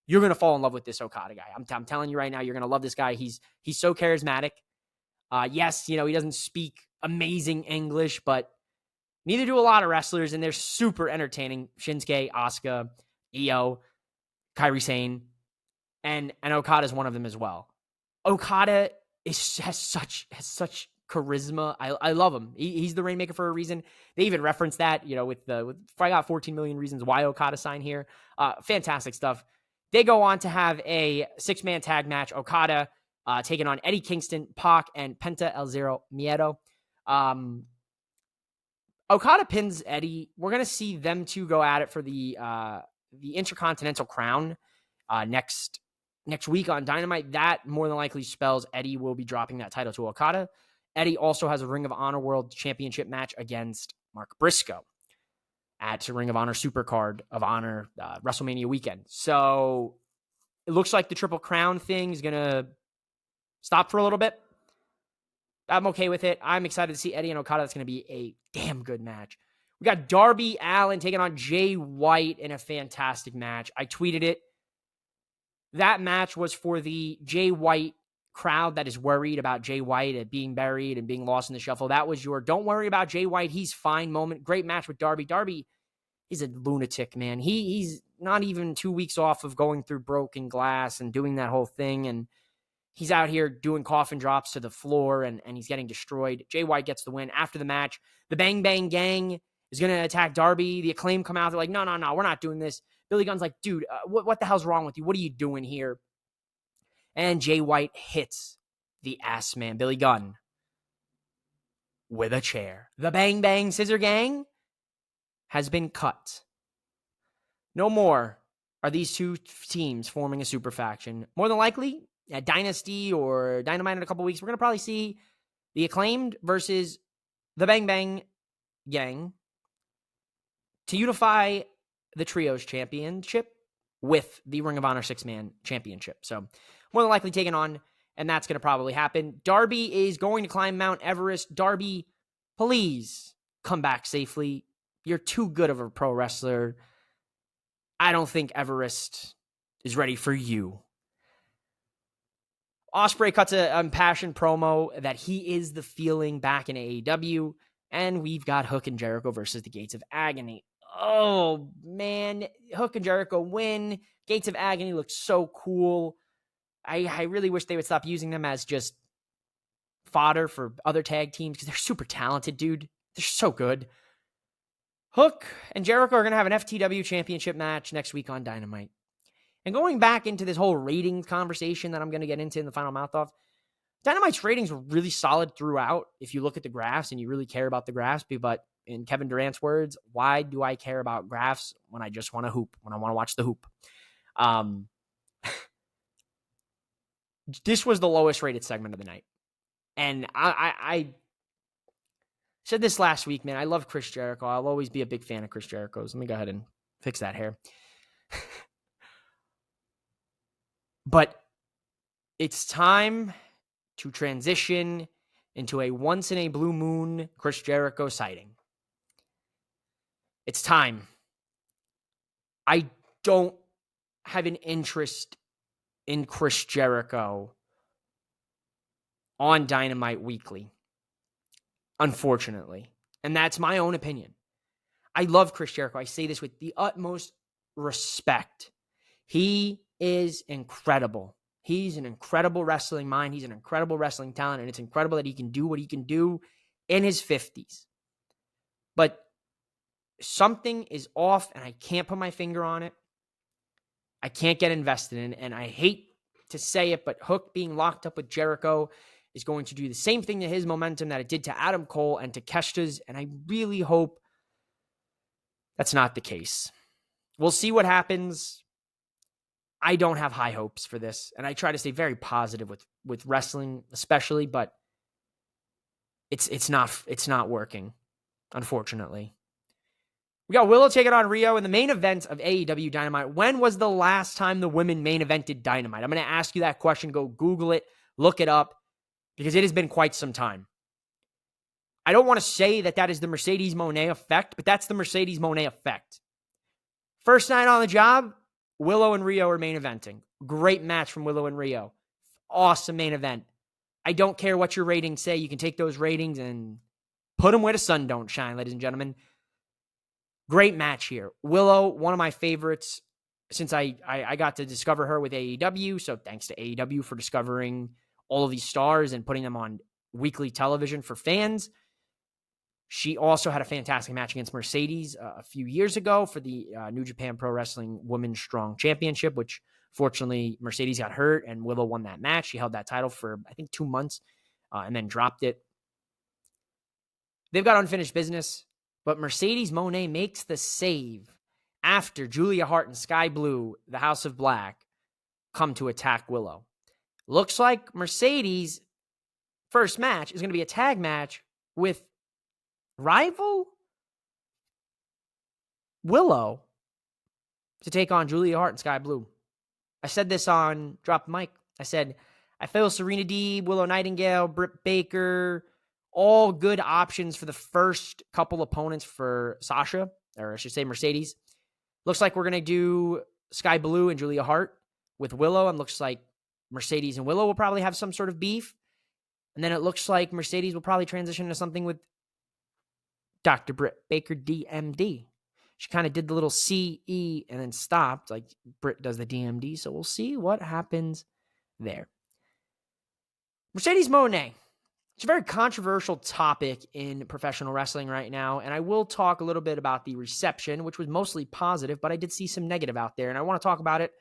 you're going to fall in love with this Okada guy. I'm telling you right now, you're going to love this guy. He's so charismatic. Yes, he doesn't speak amazing English, but neither do a lot of wrestlers, and they're super entertaining. Shinsuke, Asuka, Io, Kairi Sane, and Okada's one of them as well. Okada has such charisma. I love him. He's the Rainmaker for a reason. They even reference that, with I got 14 million reasons why Okada signed here. Fantastic stuff. They go on to have a 6-man tag match. Okada taking on Eddie Kingston, Pac, and Penta El Zero Miedo. Okada pins Eddie. We're going to see them two go at it for the Intercontinental Crown next week on Dynamite. That more than likely spells Eddie will be dropping that title to Okada. Eddie also has a Ring of Honor World Championship match against Mark Briscoe at Ring of Honor Supercard of Honor WrestleMania weekend. So it looks like the Triple Crown thing is going to stop for a little bit. I'm okay with it. I'm excited to see Eddie and Okada. That's going to be a damn good match. We got Darby Allin taking on Jay White in a fantastic match. I tweeted it. That match was for the Jay White crowd that is worried about Jay White being buried and being lost in the shuffle. That was your don't worry about Jay White. He's fine moment. Great match with Darby. Darby is a lunatic, man. He's not even 2 weeks off of going through broken glass and doing that whole thing. And he's out here doing coffin drops to the floor and he's getting destroyed. Jay White gets the win. After the match, the Bang Bang Gang is going to attack Darby. The Acclaim come out. They're like, no, we're not doing this. Billy Gunn's like, dude, what the hell's wrong with you? What are you doing here? And Jay White hits the ass man, Billy Gunn, with a chair. The Bang Bang Scissor Gang has been cut. No more are these two teams forming a super faction. More than likely, at Dynasty or Dynamite in a couple weeks, we're going to probably see the Acclaimed versus the Bang Bang Gang to unify the Trios Championship with the Ring of Honor 6-Man Championship. So more than likely taken on, and that's going to probably happen. Darby is going to climb Mount Everest. Darby, please come back safely. You're too good of a pro wrestler. I don't think Everest is ready for you. Ospreay cuts a impassioned promo that he is the feeling back in AEW, and we've got Hook and Jericho versus the Gates of Agony. Oh, man. Hook and Jericho win. Gates of Agony looks so cool. I really wish they would stop using them as just fodder for other tag teams because they're super talented, dude. They're so good. Hook and Jericho are going to have an FTW championship match next week on Dynamite. And going back into this whole ratings conversation that I'm going to get into in the final mouth-off, Dynamite's ratings were really solid throughout if you look at the graphs and you really care about the graphs. But in Kevin Durant's words, why do I care about graphs when I just want to hoop, when I want to watch the hoop? This was the lowest rated segment of the night. And I said this last week, man. I love Chris Jericho. I'll always be a big fan of Chris Jericho's. Let me go ahead and fix that hair. But it's time to transition into a once-in-a-blue-moon Chris Jericho sighting. It's time. I don't have an interest in Chris Jericho on Dynamite weekly, unfortunately. And that's my own opinion. I love Chris Jericho. I say this with the utmost respect. He is incredible. He's an incredible wrestling mind. He's an incredible wrestling talent, and it's incredible that he can do what he can do in his 50s. But something is off, and I can't put my finger on it. I can't get invested in it, and I hate to say it, but Hook being locked up with Jericho is going to do the same thing to his momentum that it did to Adam Cole and to Keshta's, and I really hope that's not the case. We'll see what happens. I don't have high hopes for this, and I try to stay very positive with wrestling, especially, but it's not working, unfortunately. We got Willow taking on Rio in the main event of AEW Dynamite. When was the last time the women main evented Dynamite? I'm going to ask you that question. Go Google it, look it up, because it has been quite some time. I don't want to say that is the Mercedes Moné effect, but that's the Mercedes Moné effect. First night on the job, Willow and Rio are main eventing. Great match from Willow and Rio. Awesome main event. I don't care what your ratings say. You can take those ratings and put them where the sun don't shine, ladies and gentlemen. Great match here. Willow, one of my favorites since I got to discover her with AEW. So thanks to AEW for discovering all of these stars and putting them on weekly television for fans. She also had a fantastic match against Mercedes a few years ago for the New Japan Pro Wrestling Women's Strong Championship, which fortunately Mercedes got hurt and Willow won that match. She held that title for, I think, 2 months and then dropped it. They've got unfinished business, but Mercedes Moné makes the save after Julia Hart and Sky Blue, the House of Black, come to attack Willow. Looks like Mercedes' first match is going to be a tag match with rival Willow to take on Julia Hart and Sky Blue. I said this on Drop Mic. I said, I feel Serena D, Willow Nightingale, Britt Baker, all good options for the first couple opponents for Sasha, or I should say Mercedes. Looks like we're going to do Sky Blue and Julia Hart with Willow, and looks like Mercedes and Willow will probably have some sort of beef. And then it looks like Mercedes will probably transition into something with Dr. Britt Baker, DMD. She kind of did the little CE and then stopped, like Britt does the DMD. So we'll see what happens there. Mercedes Moné. It's a very controversial topic in professional wrestling right now, and I will talk a little bit about the reception, which was mostly positive, but I did see some negative out there, and I want to talk about it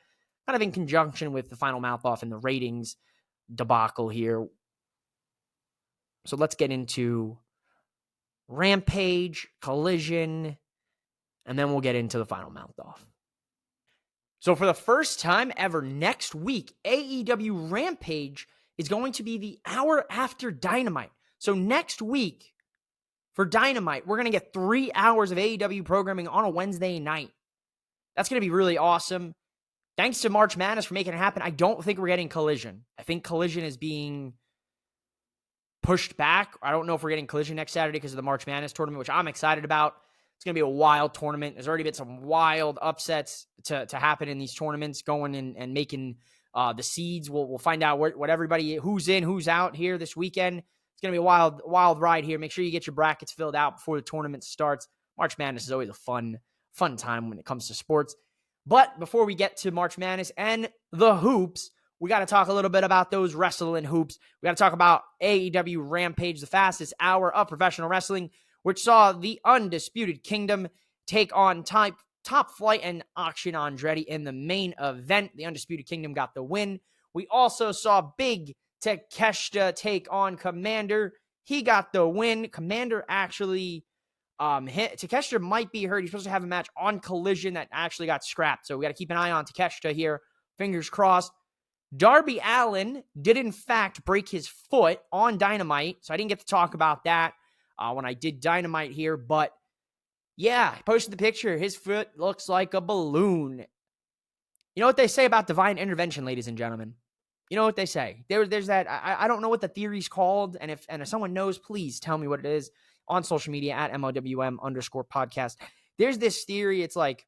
kind of in conjunction with the final mouth-off and the ratings debacle here. So let's get into Rampage, Collision, and then we'll get into the final mouth-off. So for the first time ever, next week, AEW Rampage is going to be the hour after Dynamite. So next week for Dynamite, we're going to get 3 hours of AEW programming on a Wednesday night. That's going to be really awesome. Thanks to March Madness for making it happen. I don't think we're getting Collision. I think Collision is being pushed back. I don't know if we're getting Collision next Saturday because of the March Madness tournament, which I'm excited about. It's going to be a wild tournament. There's already been some wild upsets to happen in these tournaments, going in and making the seeds. We'll find out what everybody, who's in, who's out here this weekend. It's going to be a wild ride here. Make sure you get your brackets filled out before the tournament starts. March Madness is always a fun time when it comes to sports. But before we get to March Madness and the hoops, we got to talk a little bit about those wrestling hoops. We got to talk about AEW Rampage, the fastest hour of professional wrestling, which saw the Undisputed Kingdom take on Top Flight and Action Andretti in the main event. The Undisputed Kingdom got the win. We also saw Big Takeshita take on Commander. He got the win. Commander actually Takeshita might be hurt. He's supposed to have a match on Collision that actually got scrapped. So we got to keep an eye on Takeshita here. Fingers crossed. Darby Allin did in fact break his foot on Dynamite. So I didn't get to talk about that when I did Dynamite here. But yeah, I posted the picture. His foot looks like a balloon. You know what they say about divine intervention, ladies and gentlemen? You know what they say? There's that. I don't know what the theory's called. And if someone knows, please tell me what it is on social media at MOWM_podcast. There's this theory. It's like,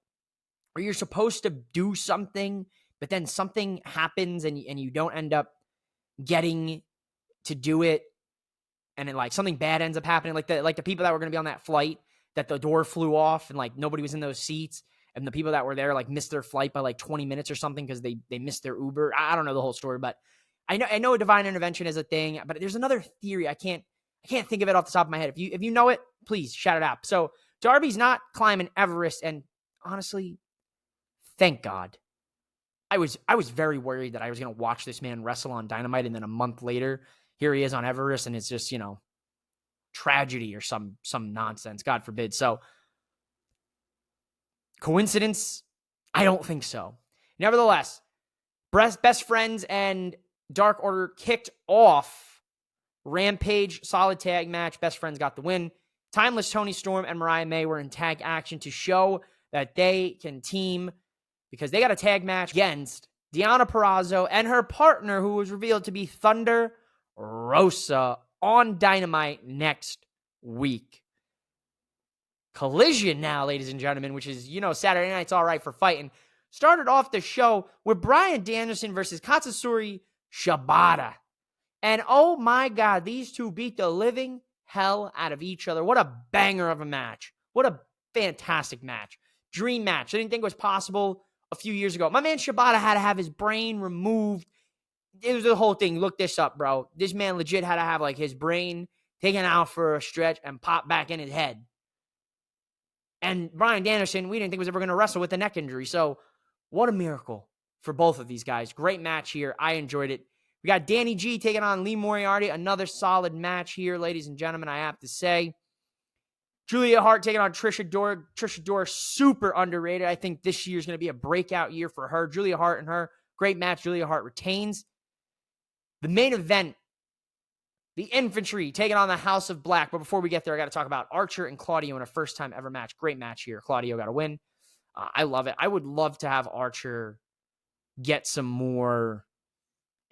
where you're supposed to do something, but then something happens and you don't end up getting to do it. And then like something bad ends up happening. Like the people that were going to be on that flight, that the door flew off and like nobody was in those seats. And the people that were there like missed their flight by like 20 minutes or something because they missed their Uber. I don't know the whole story, but I know a divine intervention is a thing, but there's another theory. I can't think of it off the top of my head. If you know it, please shout it out. So Darby's not climbing Everest, and honestly, thank God. I was very worried that I was going to watch this man wrestle on Dynamite, and then a month later, here he is on Everest, and it's just, tragedy or some nonsense, God forbid. So, coincidence? I don't think so. Nevertheless, Best Friends and Dark Order kicked off Rampage, solid tag match. Best Friends got the win. Timeless Tony Storm and Mariah May were in tag action to show that they can team, because they got a tag match against Deonna Purrazzo and her partner, who was revealed to be Thunder Rosa, on Dynamite next week. Collision now, ladies and gentlemen, which is, Saturday night's all right for fighting, started off the show with Bryan Danielson versus Katsuyori Shibata. And oh my God, these two beat the living hell out of each other. What a banger of a match. What a fantastic match. Dream match. I didn't think it was possible a few years ago. My man Shibata had to have his brain removed. It was the whole thing. Look this up, bro. This man legit had to have like his brain taken out for a stretch and pop back in his head. And Bryan Danielson, we didn't think was ever going to wrestle with a neck injury. So what a miracle for both of these guys. Great match here. I enjoyed it. We got Danny G taking on Lee Moriarty. Another solid match here, ladies and gentlemen, I have to say. Julia Hart taking on Trish Adora. Trish Adora, super underrated. I think this year is going to be a breakout year for her. Julia Hart and her, great match. Julia Hart retains. The main event, the Infantry taking on the House of Black. But before we get there, I got to talk about Archer and Claudio in a first-time ever match. Great match here. Claudio got a win. I love it. I would love to have Archer get some more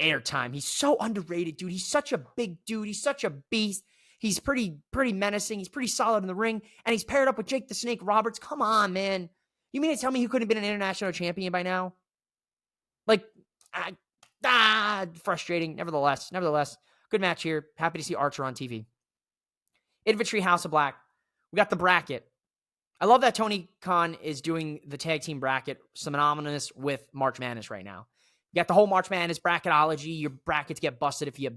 airtime. He's so underrated, dude. He's such a big dude. He's such a beast. He's pretty menacing. He's pretty solid in the ring. And he's paired up with Jake the Snake Roberts. Come on, man. You mean to tell me he couldn't have been an international champion by now? Frustrating. Nevertheless, good match here. Happy to see Archer on TV. Infantry, House of Black. We got the bracket. I love that Tony Khan is doing the tag team bracket synonymous with March Madness right now. You got the whole March Madness bracketology. Your brackets get busted if you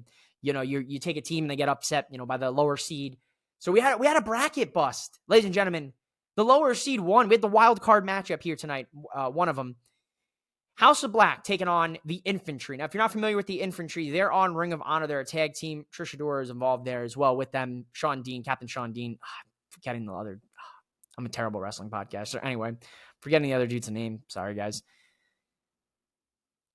take a team and they get upset, by the lower seed. So we had a bracket bust, ladies and gentlemen. The lower seed won. We had the wild card matchup here tonight. One of them, House of Black taking on the Infantry. Now, if you're not familiar with the Infantry, they're on Ring of Honor. They're a tag team. Trish Adora is involved there as well with them. Sean Dean, Captain Sean Dean. Forgetting the other. I'm a terrible wrestling podcaster. Anyway, forgetting the other dude's name. Sorry, guys.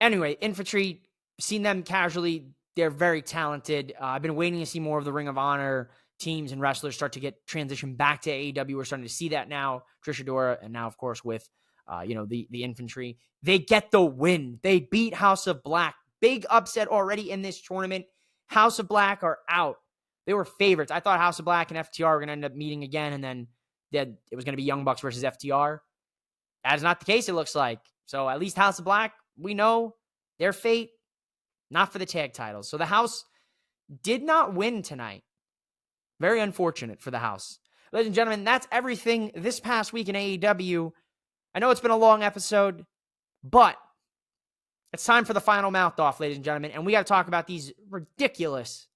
Anyway, Infantry, seen them casually. They're very talented. I've been waiting to see more of the Ring of Honor teams and wrestlers start to get transitioned back to AEW. We're starting to see that now. Trish Adora, and now, of course, with the Infantry. They get the win. They beat House of Black. Big upset already in this tournament. House of Black are out. They were favorites. I thought House of Black and FTR were going to end up meeting again, and then it was going to be Young Bucks versus FTR. That is not the case, it looks like. So at least House of Black, we know their fate, not for the tag titles. So the House did not win tonight. Very unfortunate for the House. Ladies and gentlemen, that's everything this past week in AEW. I know it's been a long episode, but it's time for the final mouth off, ladies and gentlemen. And we got to talk about these ridiculous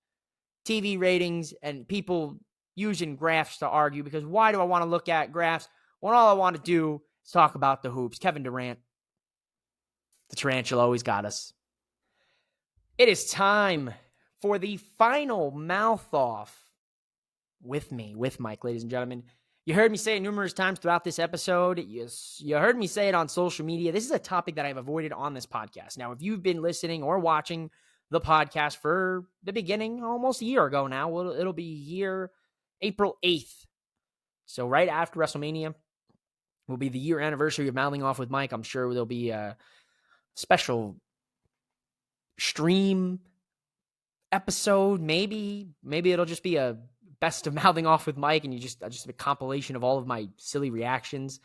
TV ratings and people using graphs to argue, because why do I want to look at graphs when all I want to do is talk about the hoops? Kevin Durant, the tarantula, always got us. It is time for the final mouth off with me, with Mike, ladies and gentlemen. You heard me say it numerous times throughout this episode. You heard me say it on social media. This is a topic that I've avoided on this podcast. Now, if you've been listening or watching the podcast for the beginning, almost a year ago now, it'll be here April 8th. So right after WrestleMania will be the year anniversary of Mouthing Off with Mike. I'm sure there'll be a special stream episode. Maybe it'll just be a best of Mouthing Off with Mike, and just a compilation of all of my silly reactions.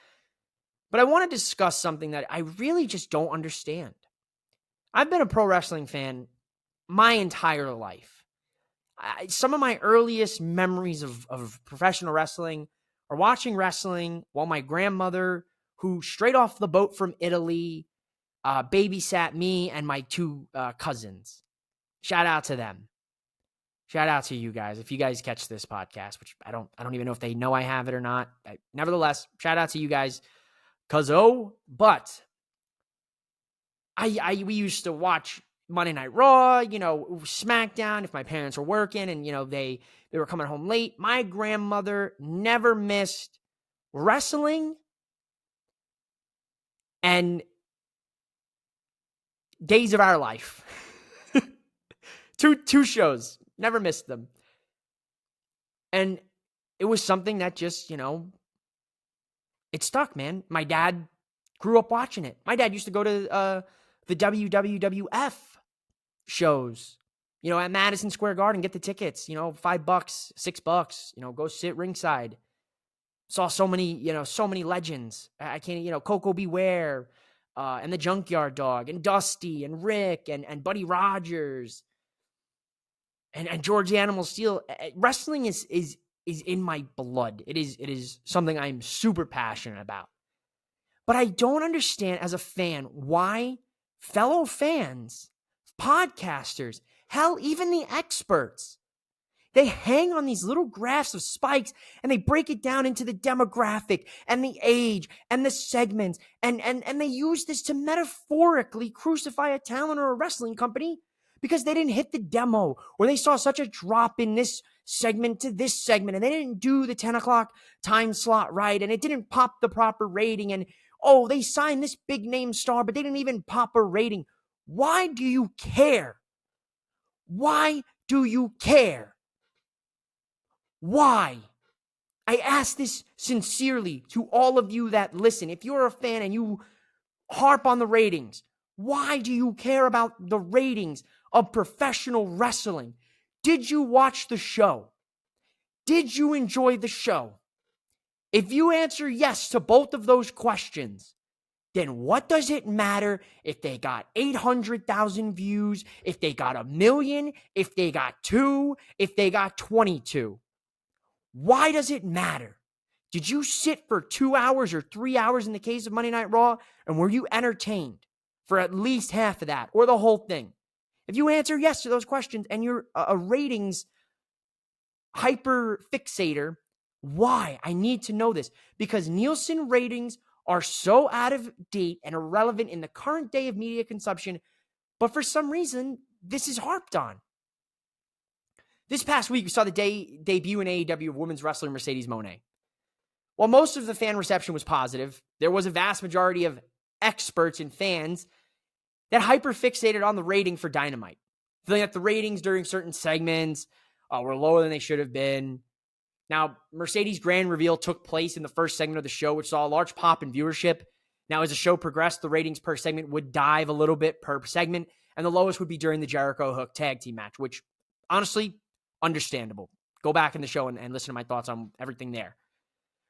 But I want to discuss something that I really just don't understand. I've been a pro wrestling fan my entire life. Some of my earliest memories of professional wrestling are watching wrestling while my grandmother, who straight off the boat from Italy, babysat me and my two cousins. Shout out to them. Shout out to you guys. If you guys catch this podcast, which I don't even know if they know I have it or not. Nevertheless, shout out to you guys. But we used to watch Monday Night Raw, SmackDown if my parents were working and, they were coming home late. My grandmother never missed wrestling and Days of Our Life. Two shows. Never missed them. And it was something that just, it stuck, man. My dad grew up watching it. My dad used to go to the WWF shows, at Madison Square Garden, get the tickets, $5, $6, go sit ringside. Saw so many legends. I can't, Coco Beware, and the Junkyard Dog, and Dusty, and Rick, and Buddy Rogers, and George the Animal Steel. Wrestling is in my blood. It is something I'm super passionate about. But I don't understand as a fan why fellow fans, podcasters, hell, even the experts, they hang on these little graphs of spikes and they break it down into the demographic and the age and the segments. And they use this to metaphorically crucify a talent or a wrestling company because they didn't hit the demo or they saw such a drop in this segment to this segment and they didn't do the 10 o'clock time slot right and it didn't pop the proper rating and, oh, they signed this big name star, but they didn't even pop a rating. Why do you care? Why do you care? Why? I ask this sincerely to all of you that listen. If you're a fan and you harp on the ratings, why do you care about the ratings of professional wrestling? Did you watch the show? Did you enjoy the show? If you answer yes to both of those questions, then what does it matter if they got 800,000 views, if they got 1 million, if they got 2, if they got 22? Why does it matter? Did you sit for 2 hours or 3 hours in the case of Monday Night Raw, and were you entertained for at least half of that or the whole thing? If you answer yes to those questions and you're a ratings hyper fixator, why? I need to know this because Nielsen ratings are so out of date and irrelevant in the current day of media consumption, but for some reason, this is harped on. This past week, we saw the debut in AEW of women's wrestler Mercedes Moné. While most of the fan reception was positive, there was a vast majority of experts and fans that hyper-fixated on the rating for Dynamite, feeling that the ratings during certain segments were lower than they should have been. Now, Mercedes' grand reveal took place in the first segment of the show, which saw a large pop in viewership. Now, as the show progressed, the ratings per segment would dive a little bit per segment, and the lowest would be during the Jericho Hook tag team match, which, honestly, understandable. Go back in the show and listen to my thoughts on everything there.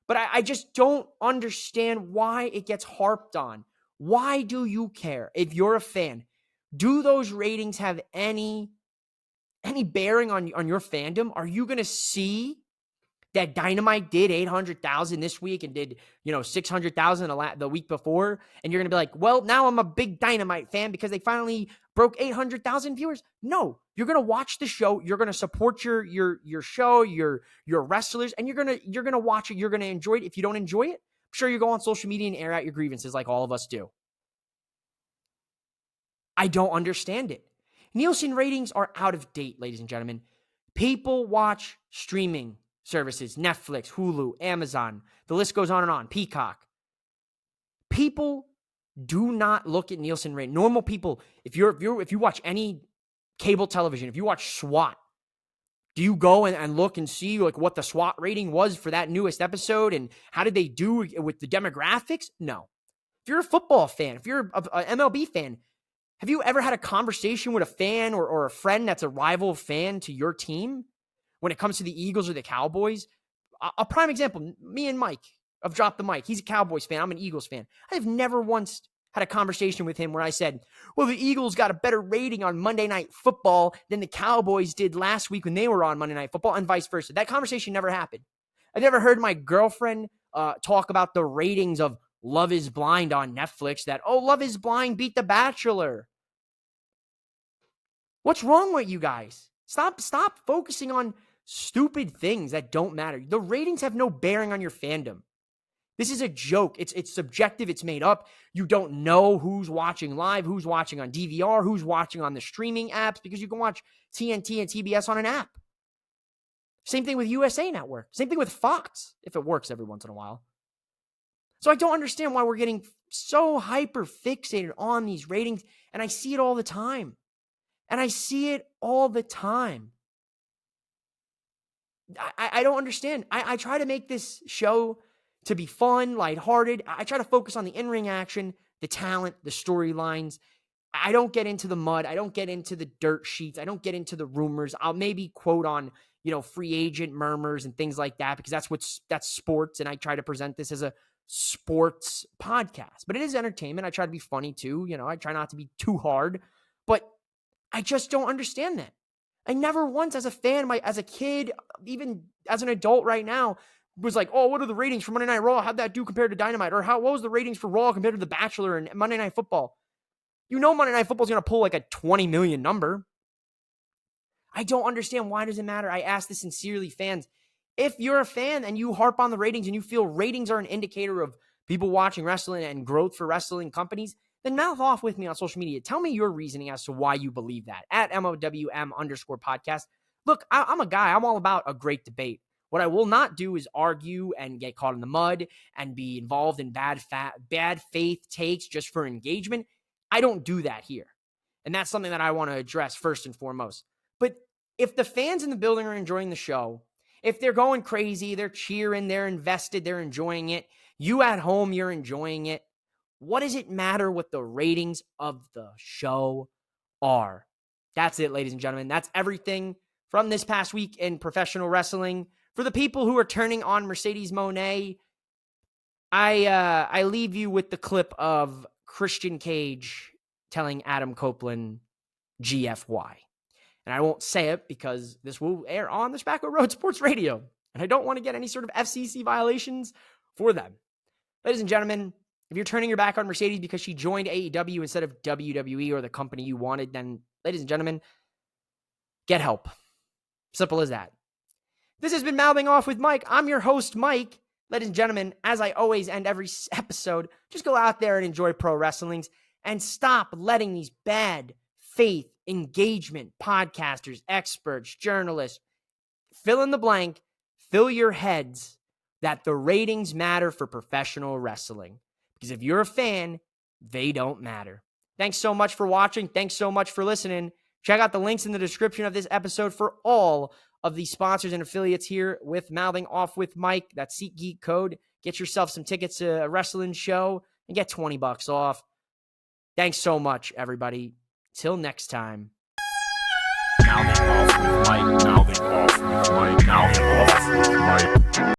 But I just don't understand why it gets harped on. Why do you care? If you're a fan, do those ratings have any bearing on your fandom? Are you going to see that Dynamite did 800,000 this week and did, 600,000 the week before? And you're going to be like, well, now I'm a big Dynamite fan because they finally broke 800,000 viewers. No, you're going to watch the show. You're going to support your show, your wrestlers, and you're going to watch it. You're going to enjoy it. If you don't enjoy it, I'm sure you go on social media and air out your grievances like all of us do. I don't understand it. Nielsen ratings are out of date, ladies and gentlemen. People watch streaming services, Netflix, Hulu, Amazon, the list goes on and on, Peacock. People do not look at Nielsen rating. Normal people, if you watch any cable television, if you watch SWAT, do you go and look and see like what the SWAT rating was for that newest episode and how did they do with the demographics? No. If you're a football fan, if you're an MLB fan, have you ever had a conversation with a fan or a friend that's a rival fan to your team when it comes to the Eagles or the Cowboys? A prime example, me and Mike have dropped the mic. He's a Cowboys fan. I'm an Eagles fan. I have never once had a conversation with him where I said, well, the Eagles got a better rating on Monday Night Football than the Cowboys did last week when they were on Monday Night Football, and vice versa. That conversation never happened. I've never heard my girlfriend talk about the ratings of Love is Blind on Netflix, that, oh, Love is Blind beat The Bachelor. What's wrong with you guys? Stop focusing on stupid things that don't matter. The ratings have no bearing on your fandom. This is a joke. It's subjective. It's made up. You don't know who's watching live, who's watching on DVR, who's watching on the streaming apps, because you can watch TNT and TBS on an app. Same thing with USA Network. Same thing with Fox, if it works every once in a while. So I don't understand why we're getting so hyper fixated on these ratings, and I see it all the time. I don't understand. I try to make this show to be fun, lighthearted. I try to focus on the in-ring action, the talent, the storylines. I don't get into the mud. I don't get into the dirt sheets. I don't get into the rumors. I'll maybe quote on, free agent murmurs and things like that, because that's sports, and I try to present this as a sports podcast. But it is entertainment. I try to be funny too. I try not to be too hard, but I just don't understand that. I never once as a fan, as a kid, even as an adult right now, was like, oh, what are the ratings for Monday Night Raw? How'd that do compared to Dynamite? Or what was the ratings for Raw compared to The Bachelor and Monday Night Football? Monday Night Football is going to pull like a 20 million number. I don't understand. Why does it matter? I ask this sincerely, fans. If you're a fan and you harp on the ratings and you feel ratings are an indicator of people watching wrestling and growth for wrestling companies, then mouth off with me on social media. Tell me your reasoning as to why you believe that. At MOWM_podcast. Look, I'm a guy. I'm all about a great debate. What I will not do is argue and get caught in the mud and be involved in bad faith takes just for engagement. I don't do that here. And that's something that I want to address first and foremost. But if the fans in the building are enjoying the show, if they're going crazy, they're cheering, they're invested, they're enjoying it, you at home, you're enjoying it, what does it matter what the ratings of the show are? That's it, ladies and gentlemen. That's everything from this past week in professional wrestling. For the people who are turning on Mercedes Moné, I leave you with the clip of Christian Cage telling Adam Copeland GFY. And I won't say it because this will air on the Spaco Road Sports Radio. And I don't want to get any sort of FCC violations for them. Ladies and gentlemen, if you're turning your back on Mercedes because she joined AEW instead of WWE or the company you wanted, then, ladies and gentlemen, get help. Simple as that. This has been Mouthing Off with Mike. I'm your host, Mike. Ladies and gentlemen, as I always end every episode, just go out there and enjoy pro wrestlings and stop letting these bad faith engagement podcasters, experts, journalists, fill in the blank, fill your heads that the ratings matter for professional wrestling. Because if you're a fan, they don't matter. Thanks so much for watching. Thanks so much for listening. Check out the links in the description of this episode for all of the sponsors and affiliates here with Mouthing Off with Mike. That SeatGeek code. Get yourself some tickets to a wrestling show and get $20 off. Thanks so much, everybody. Till next time. Mouthing off